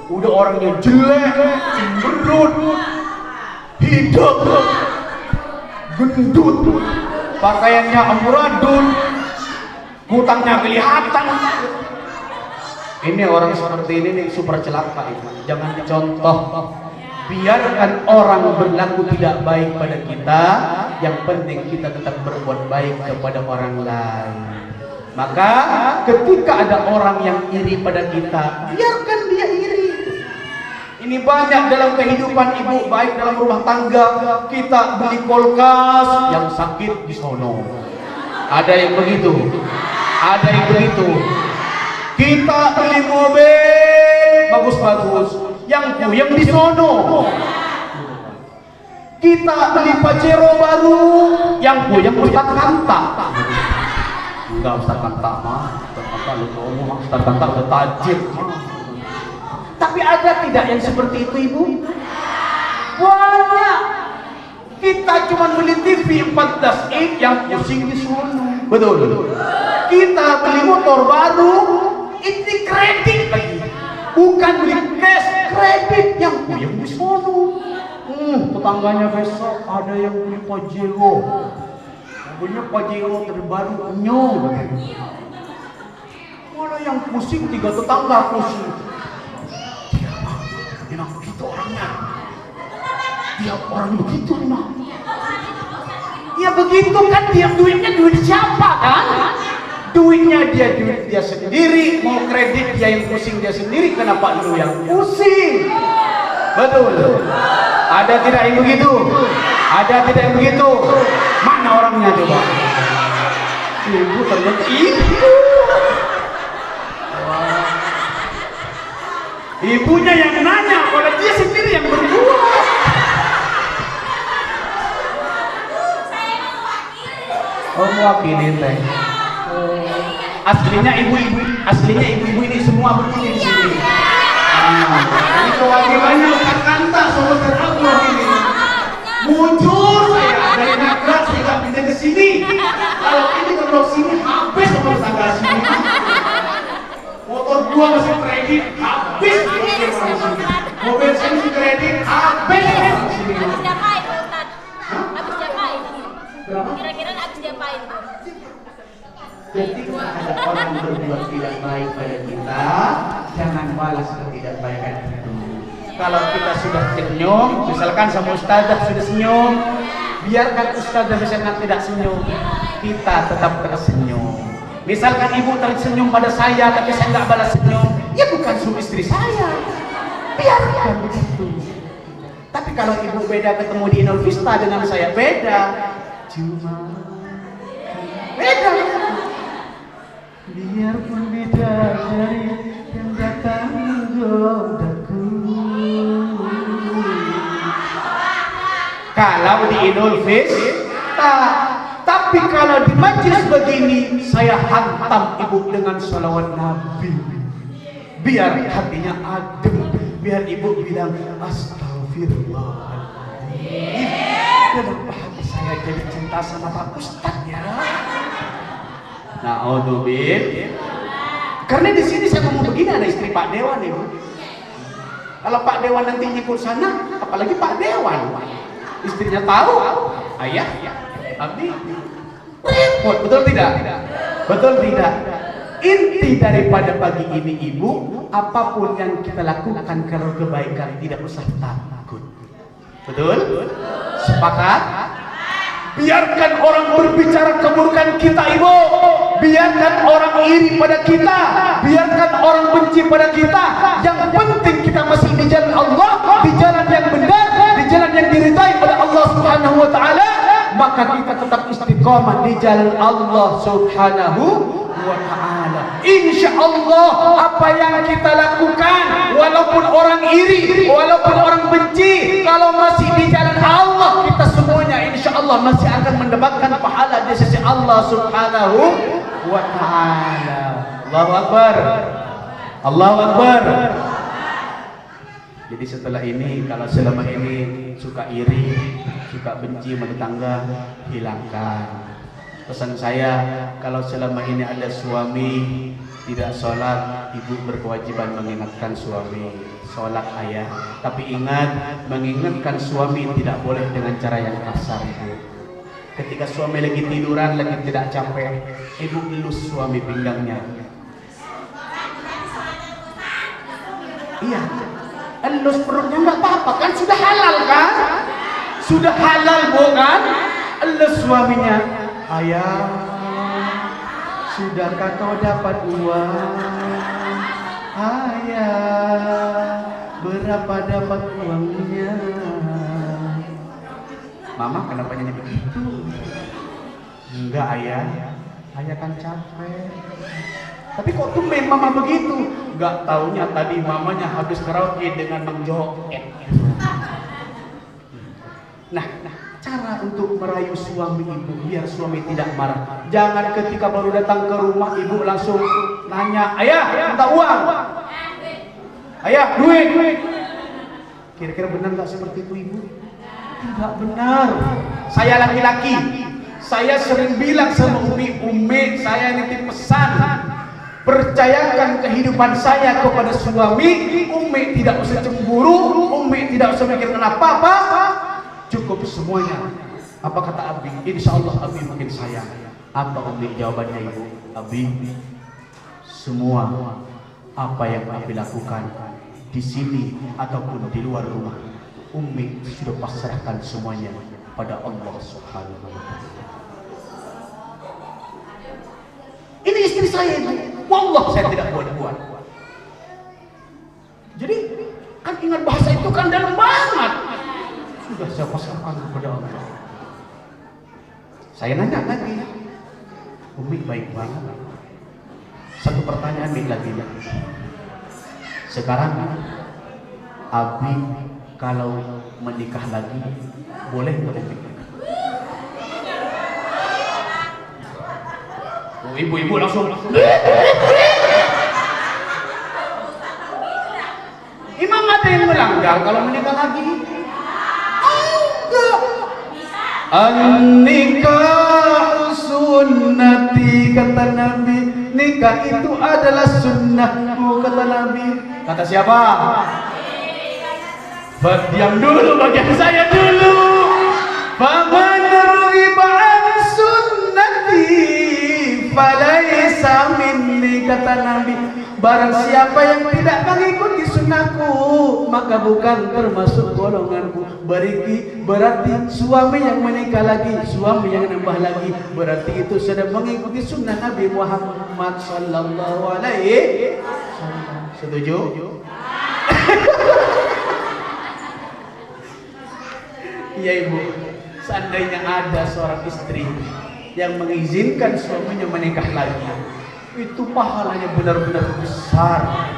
A: Udah orangnya jelek, cemberut, hidup, gendut, pakaiannya amburadul, hutangnya kelihatan. Ini orang seperti ini nih super celaka itu. Jangan dicontoh. Biarkan orang berlaku tidak baik pada kita, yang penting kita tetap berbuat baik kepada orang lain. Maka ketika ada orang yang iri pada kita, biarkan dia iri. Ini banyak dalam kehidupan ibu, baik dalam rumah tangga. Kita beli kulkas, yang sakit di sono. Ada yang begitu. Ada yang begitu. Kita beli mobil bagus-bagus, yang puyeng di sono. Kita beli Pajero baru, yang puyeng Ustaz Kanta. Enggak, Ustaz Kanta mah, Ustaz Kanta lu ngomong, Ustaz Kanta udah tajir. Tapi ada tidak yang seperti itu, Ibu? Banyak. Kita cuma beli TV 14 inch yang pusing di sono. Betul. Kita beli motor baru, ini kredit lagi. Bukan beli cash, kredit yang puyeng di sono. Tetangganya besok ada yang beli Pajero. Punya Pajero terbaru nyong. Mana yang pusing, 3 tetangga pusing. Dia begitu orangnya. Dia orang begitu mah. Ya begitu kan, dia duitnya duit siapa kan? Duitnya duit dia sendiri. Mau kredit dia yang pusing dia sendiri. Kenapa lu yang pusing? Betul. Ada tidak yang begitu? Ada tidak yang begitu? Mana orangnya coba? Ibu ternyata ibu. Ibunya yang nanya, kalau dia sendiri yang berbuat. Oh, mewakili teh. Aslinya ibu-ibu ini semua begini di sini. Ini kewajibannya Ustaz Kanta, saudara Allah ini. Muncul saya dari Nagrak sehingga pindah ke sini. Kalau ini ke sini habis sama tetangga sini. Motor gua masih kredit habis. Mobil saya masih kredit habis.
B: Habis diapain Ustaz? Habis diapain? Kira-kira habis diapain?
A: Ketika ada orang berbuat tidak baik pada kita, jangan balas ketidakbaikan itu. Kalau kita sudah senyum, misalkan sama ustazah sudah senyum, biarkan ustazah misalkan tidak senyum, kita tetap tersenyum. Misalkan ibu tersenyum pada saya, tapi saya nggak balas senyum, ya bukan suami istri saya. Biarkan begitu. Tapi kalau ibu beda ketemu di Inul Vista dengan saya beda, cuma beda. Biarpun beda dari yang datang godaku. Kalau di Idul Fitri, tapi kalau di majlis begini saya hantam ibu dengan salawat Nabi. Biar hatinya adem, biar ibu bilang astagfirullahaladzim. Kenapa hati saya jadi cinta sama Pak Ustadz ya? Na'udzubillah. Karena di sini saya ngomong begini, ada istri Pak Dewan ibu. Kalau Pak Dewan nanti ikut sana, apalagi Pak Dewan, istrinya tahu, ayah, abdi, repot, betul tidak? Betul tidak? Inti daripada pagi ini ibu, apapun yang kita lakukan kalau kebaikan tidak usah takut. Betul? Sepakat? Biarkan orang berbicara keburukan kita ibu, biarkan orang iri pada kita, biarkan orang benci pada kita. Yang penting kita masih di jalan Allah, di jalan yang benar, di jalan yang diridai oleh Allah Subhanahu wa taala, maka kita tetap istiqomah di jalan Allah Subhanahu wa taala. Insyaallah apa yang kita lakukan, walaupun orang iri, walaupun orang benci, kalau masih di jalan Allah, kita semuanya insyaallah masih akan mendapatkan pahala di sisi Allah Subhanahu wa taala. Allahu akbar. Allahu akbar. Jadi setelah ini, kalau selama ini suka iri, suka benci sama tetangga, hilangkan. Pesan saya, kalau selama ini ada suami tidak sholat, ibu berkewajiban mengingatkan suami. Sholat ayah, tapi ingat, mengingatkan suami tidak boleh dengan cara yang kasar ibu. Ketika suami lagi tiduran, lagi tidak capek, ibu elus suami pinggangnya. Iya, elus perutnya nggak apa-apa kan, sudah halal kan? Sudah halal bukan? Elus suaminya. Ayah, sudahkah kau dapat uang? Ayah, berapa dapat uangnya? Mama kenapa nyanyi begitu? Enggak ayah, ayah kan capek. Tapi kok tumben mama begitu? Enggak taunya tadi mamanya habis karaoke dengan menjoget. Nah, cara untuk merayu suami ibu biar suami tidak marah. Jangan ketika baru datang ke rumah ibu langsung nanya, ayah minta uang, ayah duit. Kira-kira benar nggak seperti itu ibu? Tidak benar. Saya laki-laki, saya sering bilang sama Umi, saya nitip pesan, percayakan kehidupan saya kepada suami. Umi tidak usah cemburu, Umi tidak usah mikirkan apa-apa, cukup semuanya. Apa kata Abi? Insya Allah Abi makin sayang. Apa Umi jawabannya ibu? Abi, semua apa yang Abi lakukan di sini ataupun di luar rumah, Umi sudah pasrahkan semuanya pada Allah Subhanahu wa Ta'ala. Ini istri saya itu, wallah saya tidak buat-buat. Jadi kan ingat bahasa itu kan dalam banget. Sudah saya pasrahkan kepada Allah. Saya nanya lagi, Umi baik banget. Satu pertanyaan lagi. Sekarang Abi kalau menikah lagi boleh nggak Umi? Oh, ibu-ibu langsung. Imam ada yang melanggar kalau menikah lagi? Enggak. An-nikah sunnati, kata Nabi. Nikah itu adalah sunnahku, kata Nabi. Kata siapa? Diam dulu, bagian saya dulu. Faman raghiba an sunnati falaysa minni, kata Nabi. Barang siapa yang tidak mengikuti sunnahku, maka bukan termasuk golonganku. Berarti suami yang menikah lagi, suami yang nambah lagi, berarti itu sudah mengikuti sunnah Nabi Muhammad sallallahu alaihi wasallam. Setuju? Iya ibu, seandainya ada seorang istri yang mengizinkan suaminya menikah lagi, itu pahalanya benar-benar besar.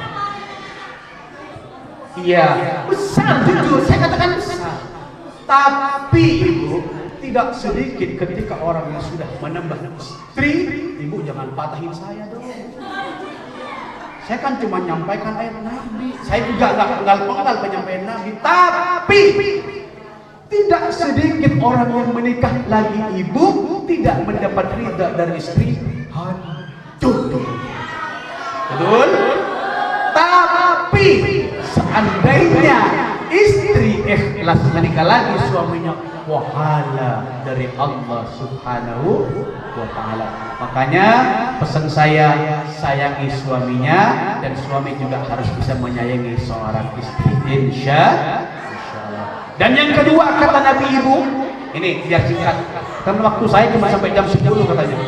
A: Iya, besar, jujur saya katakan besar. Tapi ibu, tidak sedikit ketika orang yang sudah menambah istri, ibu jangan patahin saya dong. Saya kan cuma nyampaikan ayat Nabi. Saya juga nggak penggal penyampaian Nabi. Tapi tidak sedikit orang yang menikah lagi ibu tidak mendapat ridha dari istri. Betul. Tapi seandainya istri ikhlas menikah lagi, suaminya pahala dari Allah Subhanahu wa Ta'ala. Makanya pesan saya, sayangi suaminya, dan suami juga harus bisa menyayangi seorang istri, insya Allah. Dan yang kedua kata Nabi ibu, ini biar singkat, karena waktu saya cuma sampai jam 10 katanya.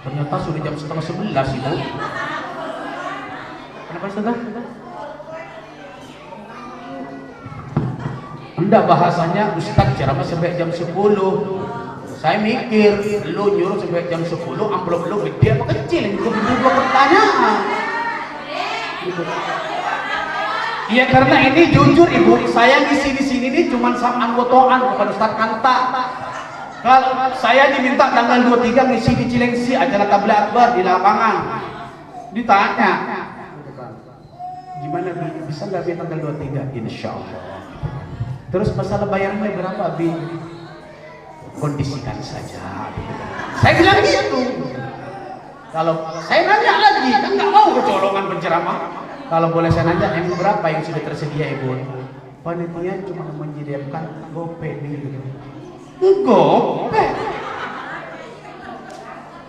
A: Ternyata sudah jam setengah 11 ibu. Kenapa sudah? Enggak, bahasanya Ustaz ceramah sampai jam 10. Saya mikir, lu nyuruh sampai jam 10, amplop lu gede apa kecil? Ini gue dua pertanyaan. Iya, karena ini jujur ibu, saya ngisi di sini nih cuma samaan wotoan kepada Ustaz Kanta. Kalau saya diminta tanggal 23 ngisi di Cilengsi acara tabligh akbar di lapangan, ditanya, gimana Bi? Bisa nggak Bi tanggal 23? Insya Allah. Terus masalah bayarnya berapa Bi? Kondisikan saja. Saya bilang gitu. Kalau saya nanya lagi, kan nggak mau kecolongan penceramah. Kalau boleh saya nanya, emang berapa yang sudah tersedia ibu? Panitia cuma menyediakan GoPay gitu. GoPay.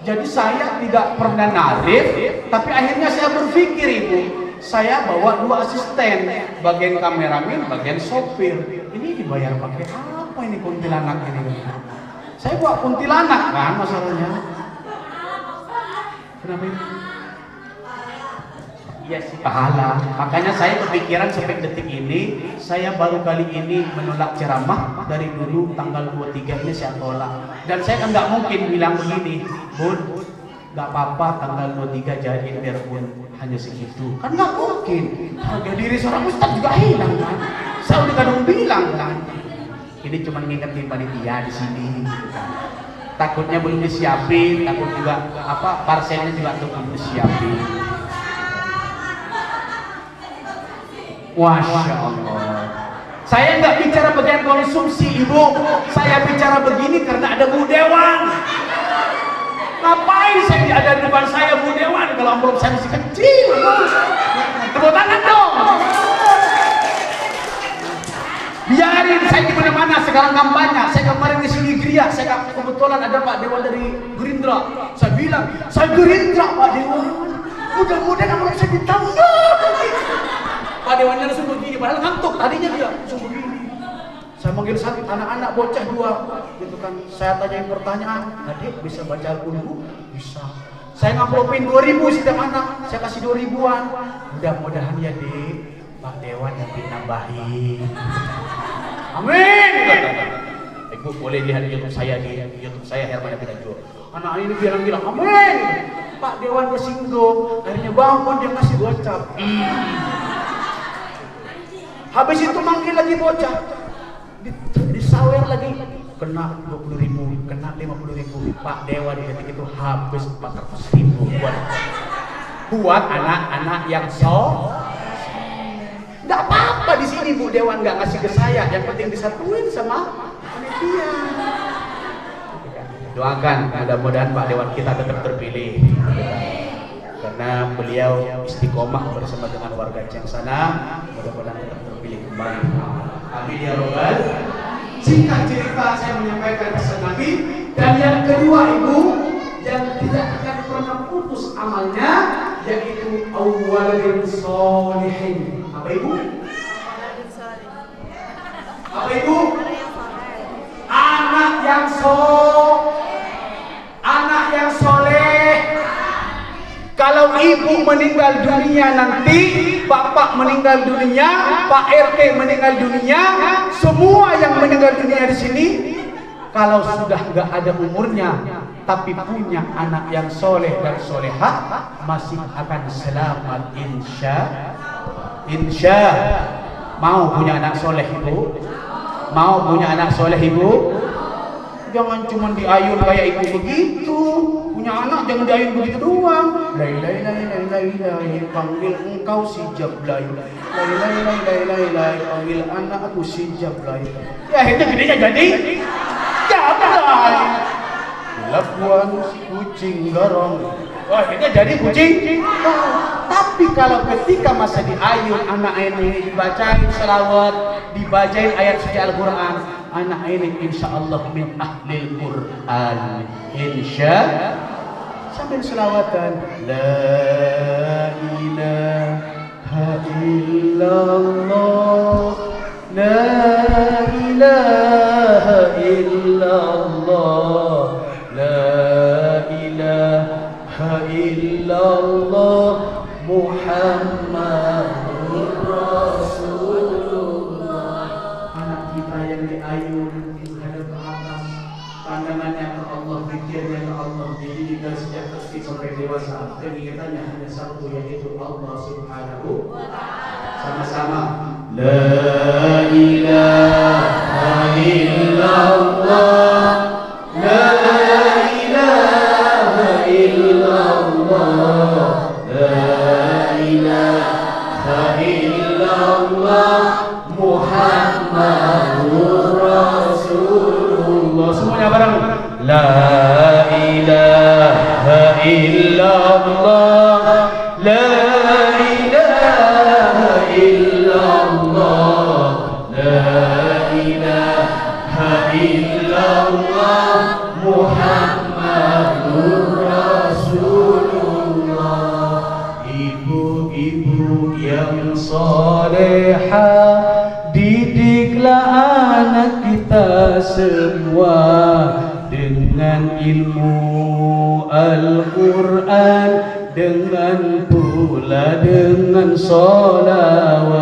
A: Jadi saya tidak pernah narif, tapi akhirnya saya berpikir ibu, saya bawa 2 asisten, bagian kameramen, bagian sopir. Ini dibayar pakai apa ini kuntilanak ini? Saya bawa kuntilanak kan masalahnya. Kenapa ini? Iya sih pahala. Makanya saya kepikiran sampai detik ini, saya baru kali ini menolak ceramah. Dari dulu tanggal 23 ini saya tolak. Dan saya kan nggak mungkin bilang begini, Bun, nggak apa-apa tanggal 23 jadiin biarpun hanya segitu. Kan nggak mungkin. Harga diri seorang ustaz juga hilang kan. Saya udah kadang bilang kan. Ini cuma ngingetin panitia di sini. Gitu kan. Takutnya belum disiapin, takut juga parselnya juga belum disiapin. Masya Allah. Saya nggak bicara bagian konsumsi ibu, saya bicara begini karena ada Bu Dewan. Ngapain saya ada di depan saya Bu Dewan kalau amplop saya masih kecil? Tepuk tangan dong. Biarin saya di mana-mana sekarang kampanye. Saya kemarin di sini Gria, saya kebetulan ada Pak Dewan dari Gerindra. Saya bilang, saya Gerindra Pak Dewan. Mudah-mudahan amplop saya ditambah. Pak Dewannya langsung begini, padahal ngantuk tadinya dia langsung begini. Saya manggil satu anak-anak bocah 2, gitu kan. Saya tanyain pertanyaan, adik bisa baca Al-Qur'an? Bisa. Saya ngamplopin 2.000 setiap anak, saya kasih 2.000-an. Mudah-mudahan ya Dik, Pak Dewan yang nambahin. Amin. Ibu boleh lihat YouTube saya di YouTube saya Herman Abinajur. Anak ini bilang amin. Pak Dewan kesinggung, akhirnya bangun dia ngasih gocap. Habis itu manggil lagi bocah, disawer lagi, kena 20.000, kena 50.000. Pak Dewan di detik itu habis 400.000 buat anak-anak yang Nggak apa-apa di sini Bu Dewan nggak ngasih ke saya, yang penting disatuin sama panitia. Doakan mudah-mudahan Pak Dewan kita tetap terpilih. Karena beliau istiqomah bersama dengan warga Ciangsana, mudah-mudahan tetap terpilih kembali. Amin ya robbal. Singkat cerita saya menyampaikan pesan Nabi. Dan yang kedua ibu, yang tidak akan pernah putus amalnya, yaitu awwaladin sholihin. Apa ibu? Apa ibu? Anak yang soleh. Kalau ibu meninggal dunia nanti, bapak meninggal dunia, Pak RT meninggal dunia, semua yang meninggal dunia di sini, kalau sudah nggak ada umurnya, tapi punya anak yang soleh dan solehah, masih akan selamat insya. Mau punya anak soleh ibu? Mau punya anak soleh ibu? Jangan cuma diayun kayak ibu begitu. Punya anak jangan diayun begitu doang. Lai, panggil engkau si Jablay. Lai, panggil anak aku si Jablay. Ya akhirnya gedenya jadi Jablay. Labuan kucing garong. Wah, akhirnya jadi kucing. Tapi kalau ketika masa diayun, anak ini dibacain selawat, dibacain ayat suci Al-Quran, anak ini insya Allah min ahlil Quran. Insya sambil selawatan la ilaha illallah, la ilaha illallah, la ilaha illallah, Muhammadur Rasulullah. Anak kita yang diayun menghadap ke atas, pandangannya ke Allah, pikirnya ke Allah. Jadi kita sejak kecil sampai dewasa, kegiatannya hanya satu, yaitu Allah Subhanahu wa Ta'ala. Sama-sama la ilaha illallah, la ilaha illallah, la ilaha illallah, Muhammadur Rasulullah. Semuanya bareng. La ilaha illallah, la ilaha illallah, la ilaha illallah, Muhammadur Rasulullah. Ibu-ibu yang salehah, didiklah anak kita semua dengan ilmu Al-Quran, dengan Sibuklah dengan salawat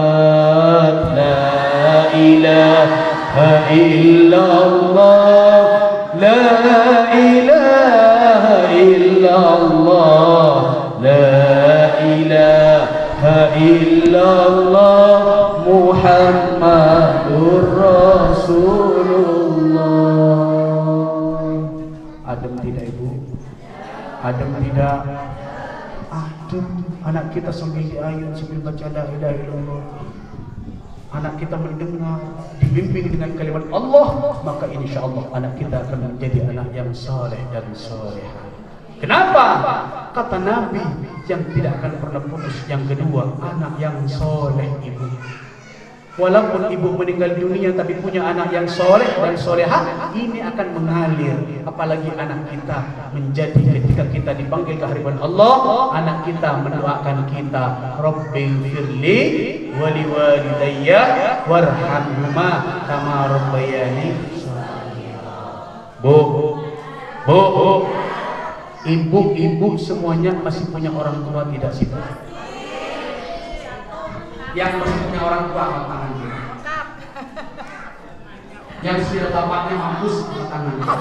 A: La ilaha illallah La ilaha illallah La ilaha illallah Muhammadur Rasulullah. Adem tidak ibu? Adem tidak? Adem. Anak kita sambil diayun, sambil baca la ilaha illallah. Anak kita mendengar, dibimbing dengan kalimat Allah, maka insya Allah anak kita akan menjadi anak yang saleh dan salehah. Kenapa? Kata Nabi yang tidak akan pernah putus. Yang kedua, anak yang soleh ibu. Walaupun ibu meninggal dunia tapi punya anak yang soleh dan solehah, ini akan mengalir. Apalagi anak kita menjadi ketika kita dipanggil ke hadapan Allah, anak kita mendoakan kita, Rabbil firli wali walidayya warhamhuma kama rabbayani. Bu, ibu-ibu semuanya masih punya orang tua tidak sih? Yang masih punya orang tua angkat tangan kita. Yang sudah bapaknya mampus angkat tangan kita.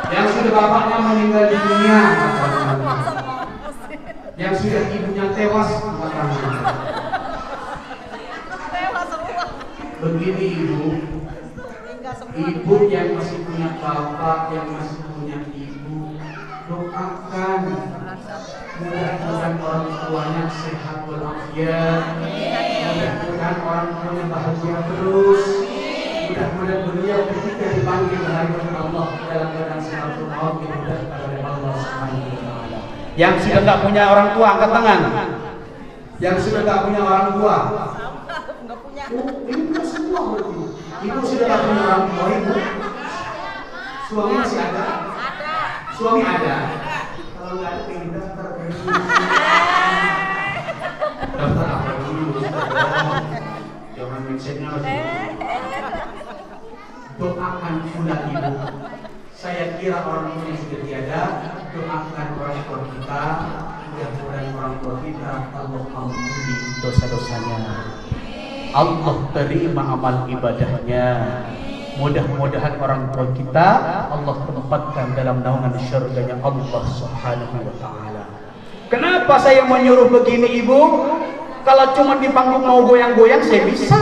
A: Yang sudah bapaknya meninggal di dunia angkat tangan kita. Yang sudah ibunya tewas angkat tangan kita. Begini ibu yang masih punya bapak, yang masih punya ibu, doakan mudah-mudahan orang tuanya sehat walafiat, mudah-mudahan orang tuanya bahagia terus, mudah-mudahan beliau ketika dipanggil ke hadapan Allah dalam keadaan sehat maut dimudahkan oleh Allah Subhanahu wa taala. Yang sudah tak punya orang tua angkat tangan. Yang sudah tak punya orang tua. Enggak punya. Ini kan semua berarti. Ibu sudah tak punya orang tua ibu. Suami masih ada? Ada. Suami ada. Kalau nggak ada pengen daftar daftar apa dulu? Jangan mentionnya lagi. Doakan pula ibu. Saya kira orang tua yang sudah tiada, doakan orang tua kita, mudah-mudahan orang tua kita Allah ampuni dosa-dosanya. Allah terima amal ibadahnya. Mudah-mudahan orang tua kita Allah tempatkan dalam naungan syurganya Allah Subhanahu wa taala. Kenapa saya menyuruh begini ibu? Kalau cuma di panggung mau goyang-goyang saya bisa.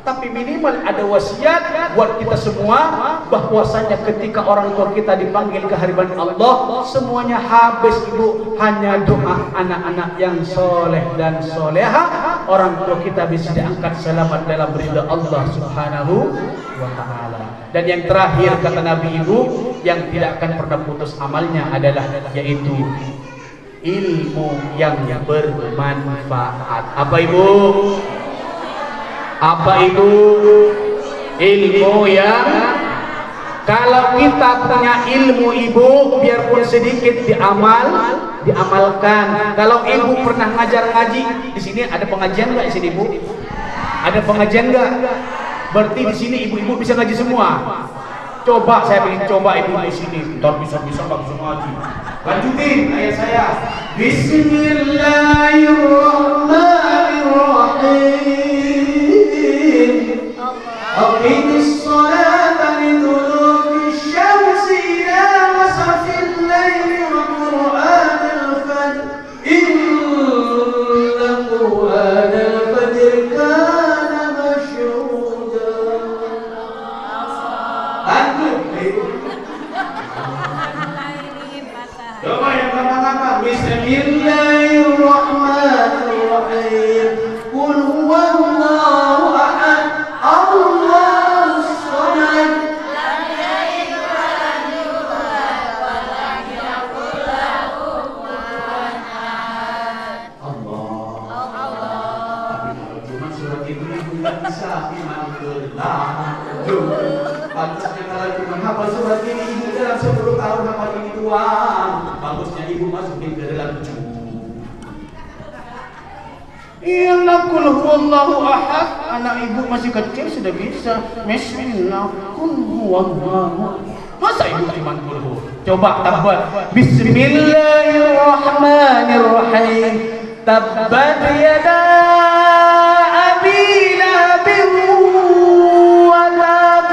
A: Tapi minimal ada wasiat buat kita semua bahwasanya ketika orang tua kita dipanggil ke hadapan Allah, semuanya habis ibu, hanya doa anak-anak yang soleh dan soleha, orang tua kita bisa diangkat selamat dalam ridha Allah Subhanahu wa taala. Dan yang terakhir kata Nabi ibu, yang tidak akan pernah putus amalnya adalah yaitu ilmu yang bermanfaat. Apa ibu? Apa itu? Ilmu yang kalau kita punya ilmu ibu, biarpun sedikit diamalkan. Kalau ibu pernah ngajar ngaji, di sini ada pengajian nggak di sini ibu? Ada pengajian nggak? Berarti di sini ibu-ibu bisa ngaji semua. Coba saya ingin coba ibu di sini, ntar bisa nggak bisa ngaji. Lanjutin ayat saya. Bismillahirrahmanirrahim. Aqimis sholata liduluki syamsi ila ghasaqil laili wa qur'anil fajr. Inna qur'anal fajr kana mashhuda. Coba yang pertama Bismillahirrahmanirrahim. Qul huwallahu ahad. Allahus samad. Lam yalid wa lam yulad wa lam yakul lahu kufuwan ahad. Allah. Tapi kalau cuma surat itu enggak bisa imanullah. Bagusnya kalau cuma hafal surat ini ibu dalam 10 tahun hafal ini doang. Bagusnya ibu masukin ke dalam cucu. Inna qul huwallahu ahad. Anak ibu masih kecil sudah bisa. Bismillah qul huwallahu. Masih Masa ibu cuma dulu? Coba tabbat. Bismillahirrahmanirrahim. Tabbat yada abi lahabin wa tab.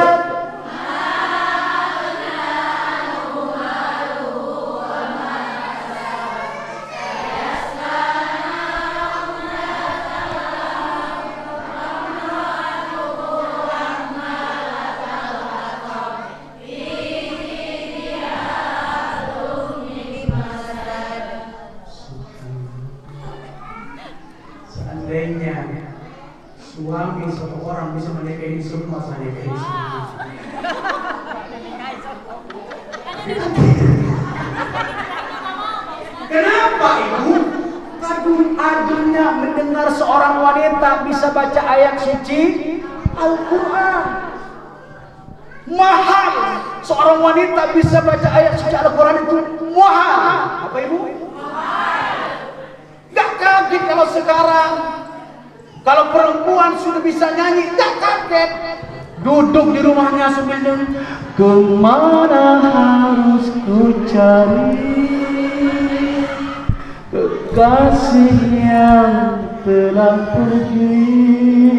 C: Seandainya suami satu orang bisa menikahi semua, saya nikahi semua. Kenapa ibu? Adunnya mendengar seorang wanita bisa baca ayat suci Al-Quran. Mahal. Seorang wanita bisa baca ayat suci Al-Quran itu mahal. Apa ibu? Gak kaget kalau sekarang, kalau perempuan sudah bisa nyanyi, gak kaget. Duduk di rumahnya sambil kemana harus ku cari kekasih yang telah pergi,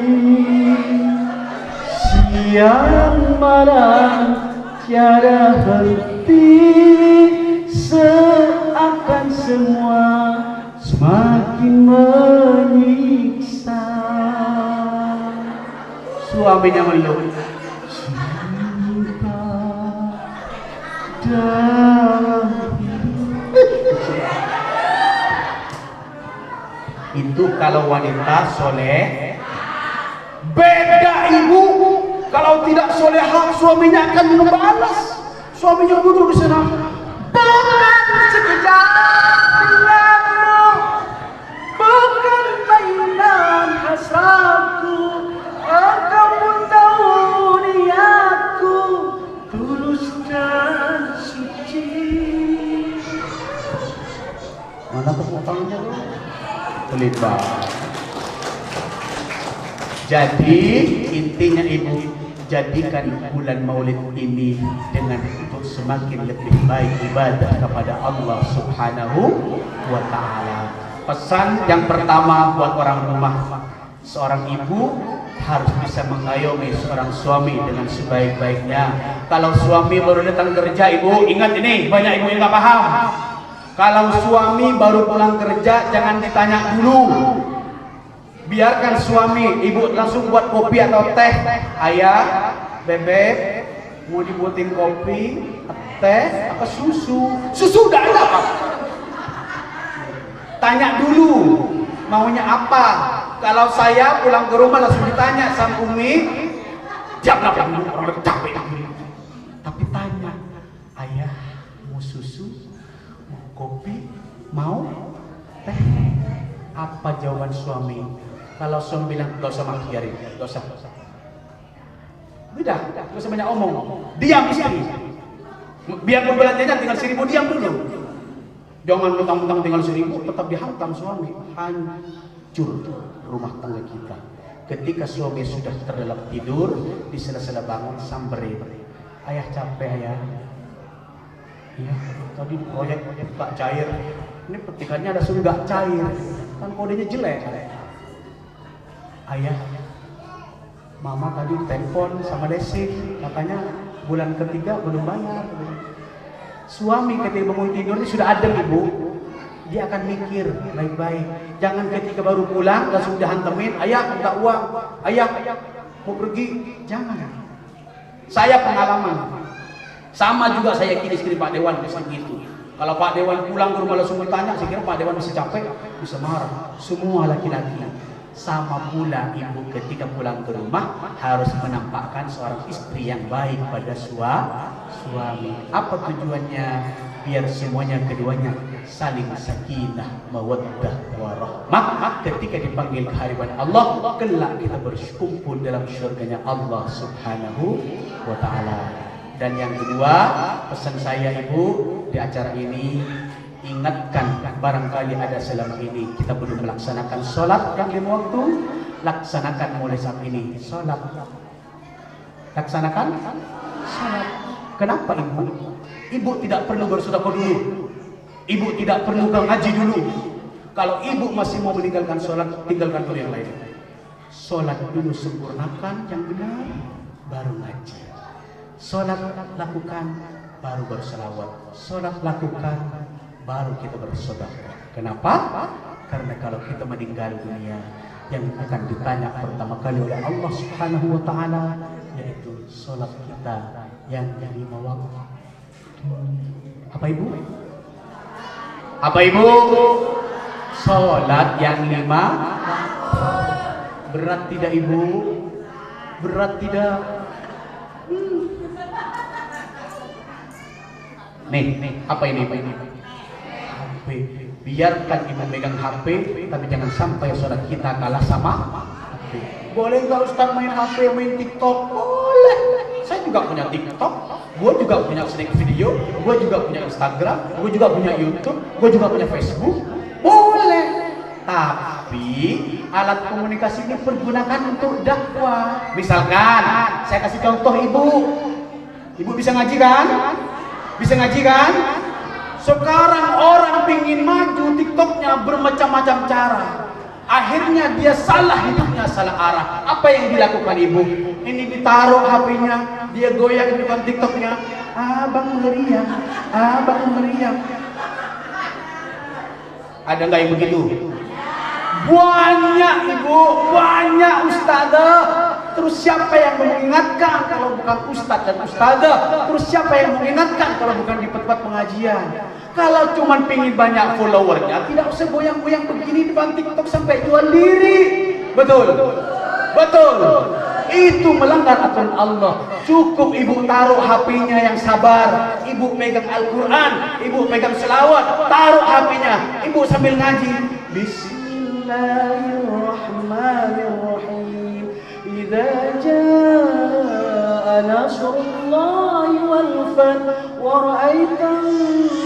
C: siang malam tiada henti, seakan semua semakin menyiksa. Suaminya meluk, cinta dalam itu kalau wanita soleh. Beda ibu, kalau tidak solehah suaminya akan membalas. Suaminya duduk di sana, bukan sekejap denganmu, bukan mainan hasratku, engkau pun tahu niatku tulus dan suci. Mana tepuk-tangannya tuh? Terlibat. Jadi intinya ibu, jadikan bulan Maulid ini dengan untuk semakin lebih baik ibadah kepada Allah Subhanahu wa Ta'ala. Pesan yang pertama buat orang rumah, seorang ibu harus bisa mengayomi seorang suami dengan sebaik-baiknya. Kalau suami baru datang kerja, ibu ingat ini, banyak ibu yang nggak paham. Kalau suami baru pulang kerja, jangan ditanya dulu. Biarkan suami, ibu langsung buat kopi atau teh. Ayah, bebek, mau dibuatin kopi, teh, apa susu? Susu udah ada, Pak. Tanya dulu, maunya apa? Kalau saya pulang ke rumah langsung ditanya sama Umi, jangan dulu, orang capek. Tapi tanya, ayah mau susu, mau kopi, mau teh? Apa jawaban suami? Kalau suami bilang, gak usah mak, biarin, gak usah. Udah, gak usah banyak omong. Diam istri. Biar belanjanya tinggal 1.000, diam dulu. Jangan mentang-mentang tinggal 1.000, tetap dihantam suami. Hancur rumah tangga kita. Ketika suami sudah terlelap tidur, di sela-sela bangun, samberin. Ayah capek, ayah. Iya, tadi proyek gak cair. Ini petikannya ada sudah gak cair. Kan kodenya jelek. Ayah, mama tadi telepon sama Desi, katanya bulan ketiga belum bayar. Suami ketika bangun tidur ini sudah adem ibu, dia akan mikir baik-baik. Jangan ketika baru pulang langsung dihantemin, ayah minta uang, ayah mau pergi, jangan. Saya pengalaman, sama juga saya kini istri Pak Dewan begitu. Kalau Pak Dewan pulang ke rumah langsung bertanya, saya kira Pak Dewan bisa capek, bisa marah. Semua laki-laki. Sama pula ibu ketika pulang ke rumah harus menampakkan seorang istri yang baik pada suami. Apa tujuannya? Biar semuanya keduanya saling sakinah, mawaddah, warahmah. Ketika dipanggil kehadiran Allah, kelak kita berkumpul dalam syurganya Allah Subhanahu wa Ta'ala. Dan yang kedua, pesan saya ibu di acara ini, ingatkan barangkali ada selama ini kita belum melaksanakan sholat yang 5 waktu, laksanakan mulai saat ini sholat. Laksanakan sholat. Kenapa ibu? Ibu tidak perlu bersedekah dulu. Ibu tidak perlu ngaji dulu. Kalau ibu masih mau meninggalkan sholat, tinggalkan dulu yang lain. Sholat dulu sempurnakan yang benar, baru ngaji. Sholat lakukan, baru berselawat. Sholat lakukan, baru kita bersedekah. Kenapa? Karena kalau kita meninggal dunia, yang akan ditanya pertama kali oleh Allah Subhanahu wa Ta'ala yaitu sholat kita yang 5 waktu. Apa ibu? Apa ibu? Sholat yang 5. Berat tidak ibu? Berat tidak? Nih, apa ini? HP. Biarkan ibu megang HP, tapi jangan sampai sholat kita kalah sama HP. Boleh nggak Ustaz main HP, main TikTok? Boleh. Saya juga punya TikTok, gue juga punya snack video, gue juga punya Instagram, gue juga punya YouTube, gue juga punya Facebook. Boleh. Tapi alat komunikasi ini pergunakan untuk dakwah. Misalkan, saya kasih contoh ibu. Ibu bisa ngaji kan? Bisa ngaji kan? Sekarang orang pingin maju, TikToknya bermacam-macam cara. Akhirnya dia salah hidupnya, salah arah. Apa yang dilakukan ibu? Ini ditaruh HP-nya, dia goyang di depan TikToknya. Abang meriang, abang meriang. Ada nggak yang begitu? Banyak ibu, banyak ustazah. Terus siapa yang mengingatkan kalau bukan ustaz dan ustazah? Terus siapa yang mengingatkan kalau bukan di tempat pengajian? Kalau cuma pingin banyak followernya, tidak usah goyang-goyang begini di depan TikTok sampai jual diri. Betul? Betul. Itu melanggar aturan Allah. Cukup ibu taruh HP-nya yang sabar. Ibu pegang Al-Quran, ibu pegang selawat, taruh HP-nya. Ibu sambil ngaji. Bismillahirrahmanirrahim. Idza jaa nasrullahi wal fath wa ra'aitan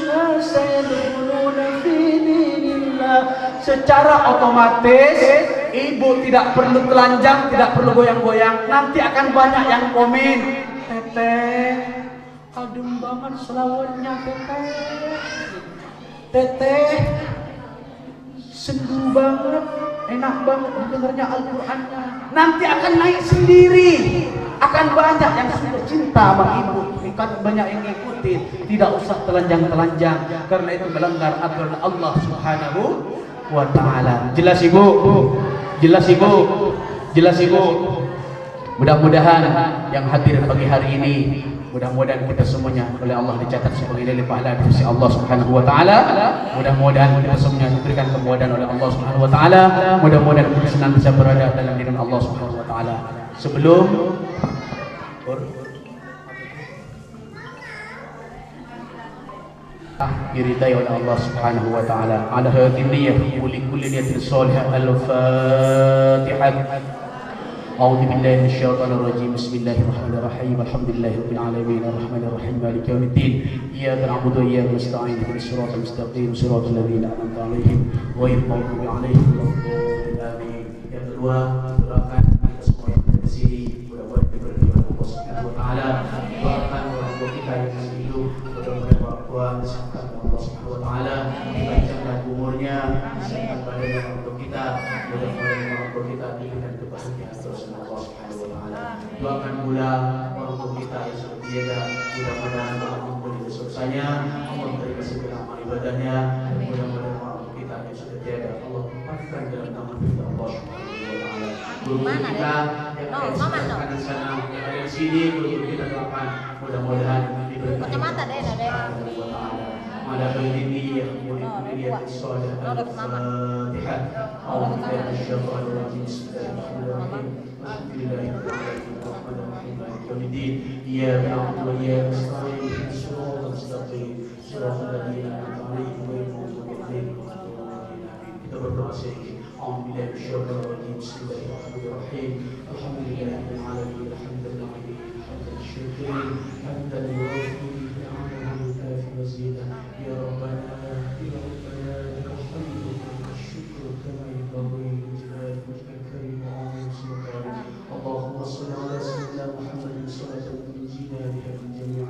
C: nasa yadkhuluna fi dinillah. Secara otomatis ibu tidak perlu telanjang, tidak perlu goyang-goyang. Nanti akan banyak yang komen, teteh adem banget selawatnya teteh, teteh sendu banget, enak banget dengarnya Al-Qurannya. Nanti akan naik sendiri. Akan banyak yang sudah cinta sama ibu, akan banyak yang ngikutin. Tidak usah telanjang-telanjang, karena itu melanggar aturan Allah Subhanahu wa Ta'ala. Jelas ibu? Jelas ibu? Jelas ibu? Mudah-mudahan yang hadir pagi hari ini, mudah-mudahan kita semuanya oleh Allah dicatat sebagai nilai pahala di sisi Allah Subhanahu wa Ta'ala. Mudah-mudahan kita semuanya diberikan kemudahan oleh Allah Subhanahu wa Ta'ala. Mudah-mudahan kita senantiasa berada dalam lindungan Allah Subhanahu wa Ta'ala. Sebelum diridai oleh Allah Subhanahu wa Ta'ala. Ala hadhihi niyyah wa li kulli niyatin salihah. Al-Fatihah. A'udzu billahi minasyaitonir rajim. Bismillahirrahmanirrahim. Alhamdulillahirabbil alamin. Arrahmanir rahim. Maliki yaumiddin. Iyyaka na'budu wa iyyaka nasta'in. Ihdinas siratal mustaqim. Siratal ladzina an'amta 'alaihim ghairil maghdubi 'alaihim waladdallin. Amin. Yang kedua, doakan kita semua yang ada di sini, mudah-mudahan diberkahi oleh Allah Subhanahu wa Ta'ala. Doakan orang tua kita yang masih hidup, mudah-mudahan orang tua diselamatkan oleh Allah Subhanahu wa Ta'ala, dipanjangkan umurnya, diselamatkan badan orang tua kita, mudah-mudahan orang tua kita diberikan kebahagiaan terus oleh Allah Subhanahu wa Ta'ala. Doakan pula orang tua kita yang sudah tiada, mudah-mudahan Allah mengampuni dosanya, Allah menerima segala amal ibadahnya, mudah-mudahan orang tua kita yang sudah tiada, Allah tempatkan dalam taman kita Allah Subhanahu wa Ta'ala. Guru kita yang ada di sebelah kanan sana, yang ada di sini, guru kita doakan mudah-mudahan diberikan Subhanahu wa Ta'ala. Ala bayyini ya kulli as-salih al-Fatihah. A'udzu billahi minasyaitonir rajim. Bismillahirrahmanirrahim. Bismillahirrahmanirrahim. Maliki yaumiddin. Iyyaka na'budu wa iyyaka nasta'in. Ihdinas siratal mustaqim. Siratal ladzina an'amta 'alaihim ghairil maghdubi 'alaihim waladdallin. Kita berdoa sedikit. A'udzu billahi minasyaitonir rajim. Bismillahirrahmanirrahim. Alhamdulillahirabbil alamin. Alhamdulillahi hamdan syukurin. Hamdan yuwafi مزيدا يا ربنا يا ربنا لك الحمد ولك الشكر كما ينبغي لجلال وجهك الكريم وعظيم سلطانك. اللهم صل على سيدنا محمد صلاة تنجينا بها من جميع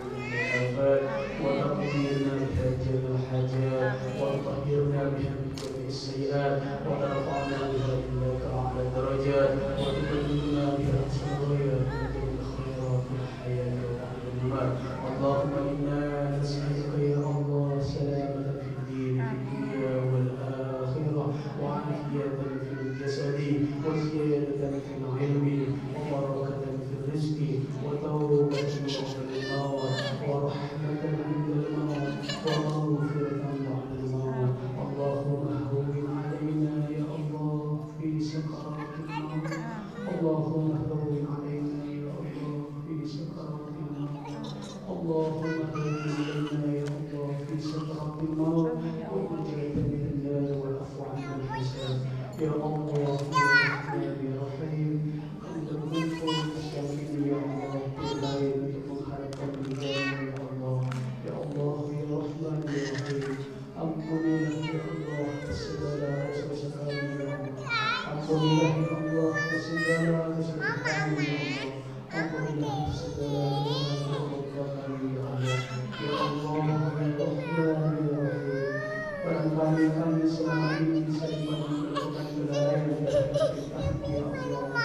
C: Allahumma hadina ya Allah fi sakratil maut wa kunjayta min nar wal afwa anil hisab. Ya Allah ya Rahman ya Rahim, untuk kumpul bersama ini ya Allah, berlain untuk mengharapkan ridhamu ya Allah. Ya Allah ya Rahman ya Rahim, ampunilah ya Allah segala dosa kami ya Allah. Ampunilah ya Allah segala dosa kami ya Allah. Ampunilah segala dosa kami ya Allah. Ya Allah ya Rahman ya Rahim, barangkali kami selama ini bisa diperlukan kelalaian dan kesalahan ya Allah.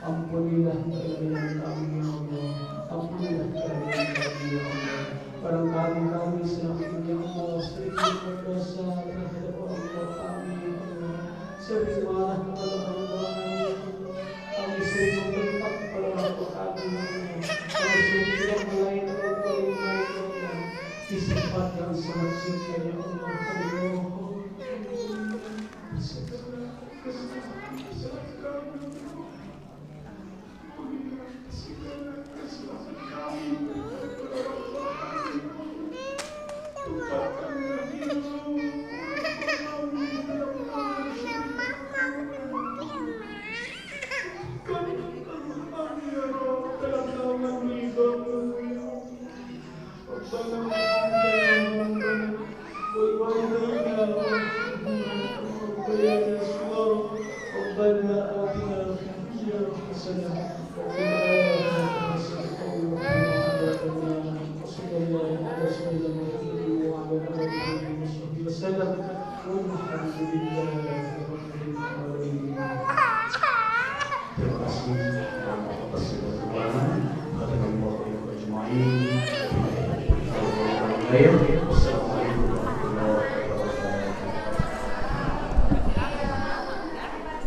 C: Ampunilah kesalahan kami ya Allah. Ampunilah kesalahan kami ya Allah. Barangkali kami selama ini ya Allah sering berdosa terhadap orang tua kami ya Allah. Sering marah kepada orang tua kami ya Allah. Kami sering membentak kepada orang tua kami ya Allah. Kami sering tidak melayani orang tua ya Allah. Di tempat yang sangat suci ya Allah. Terima kasih atas segala kekuatan. Ayo.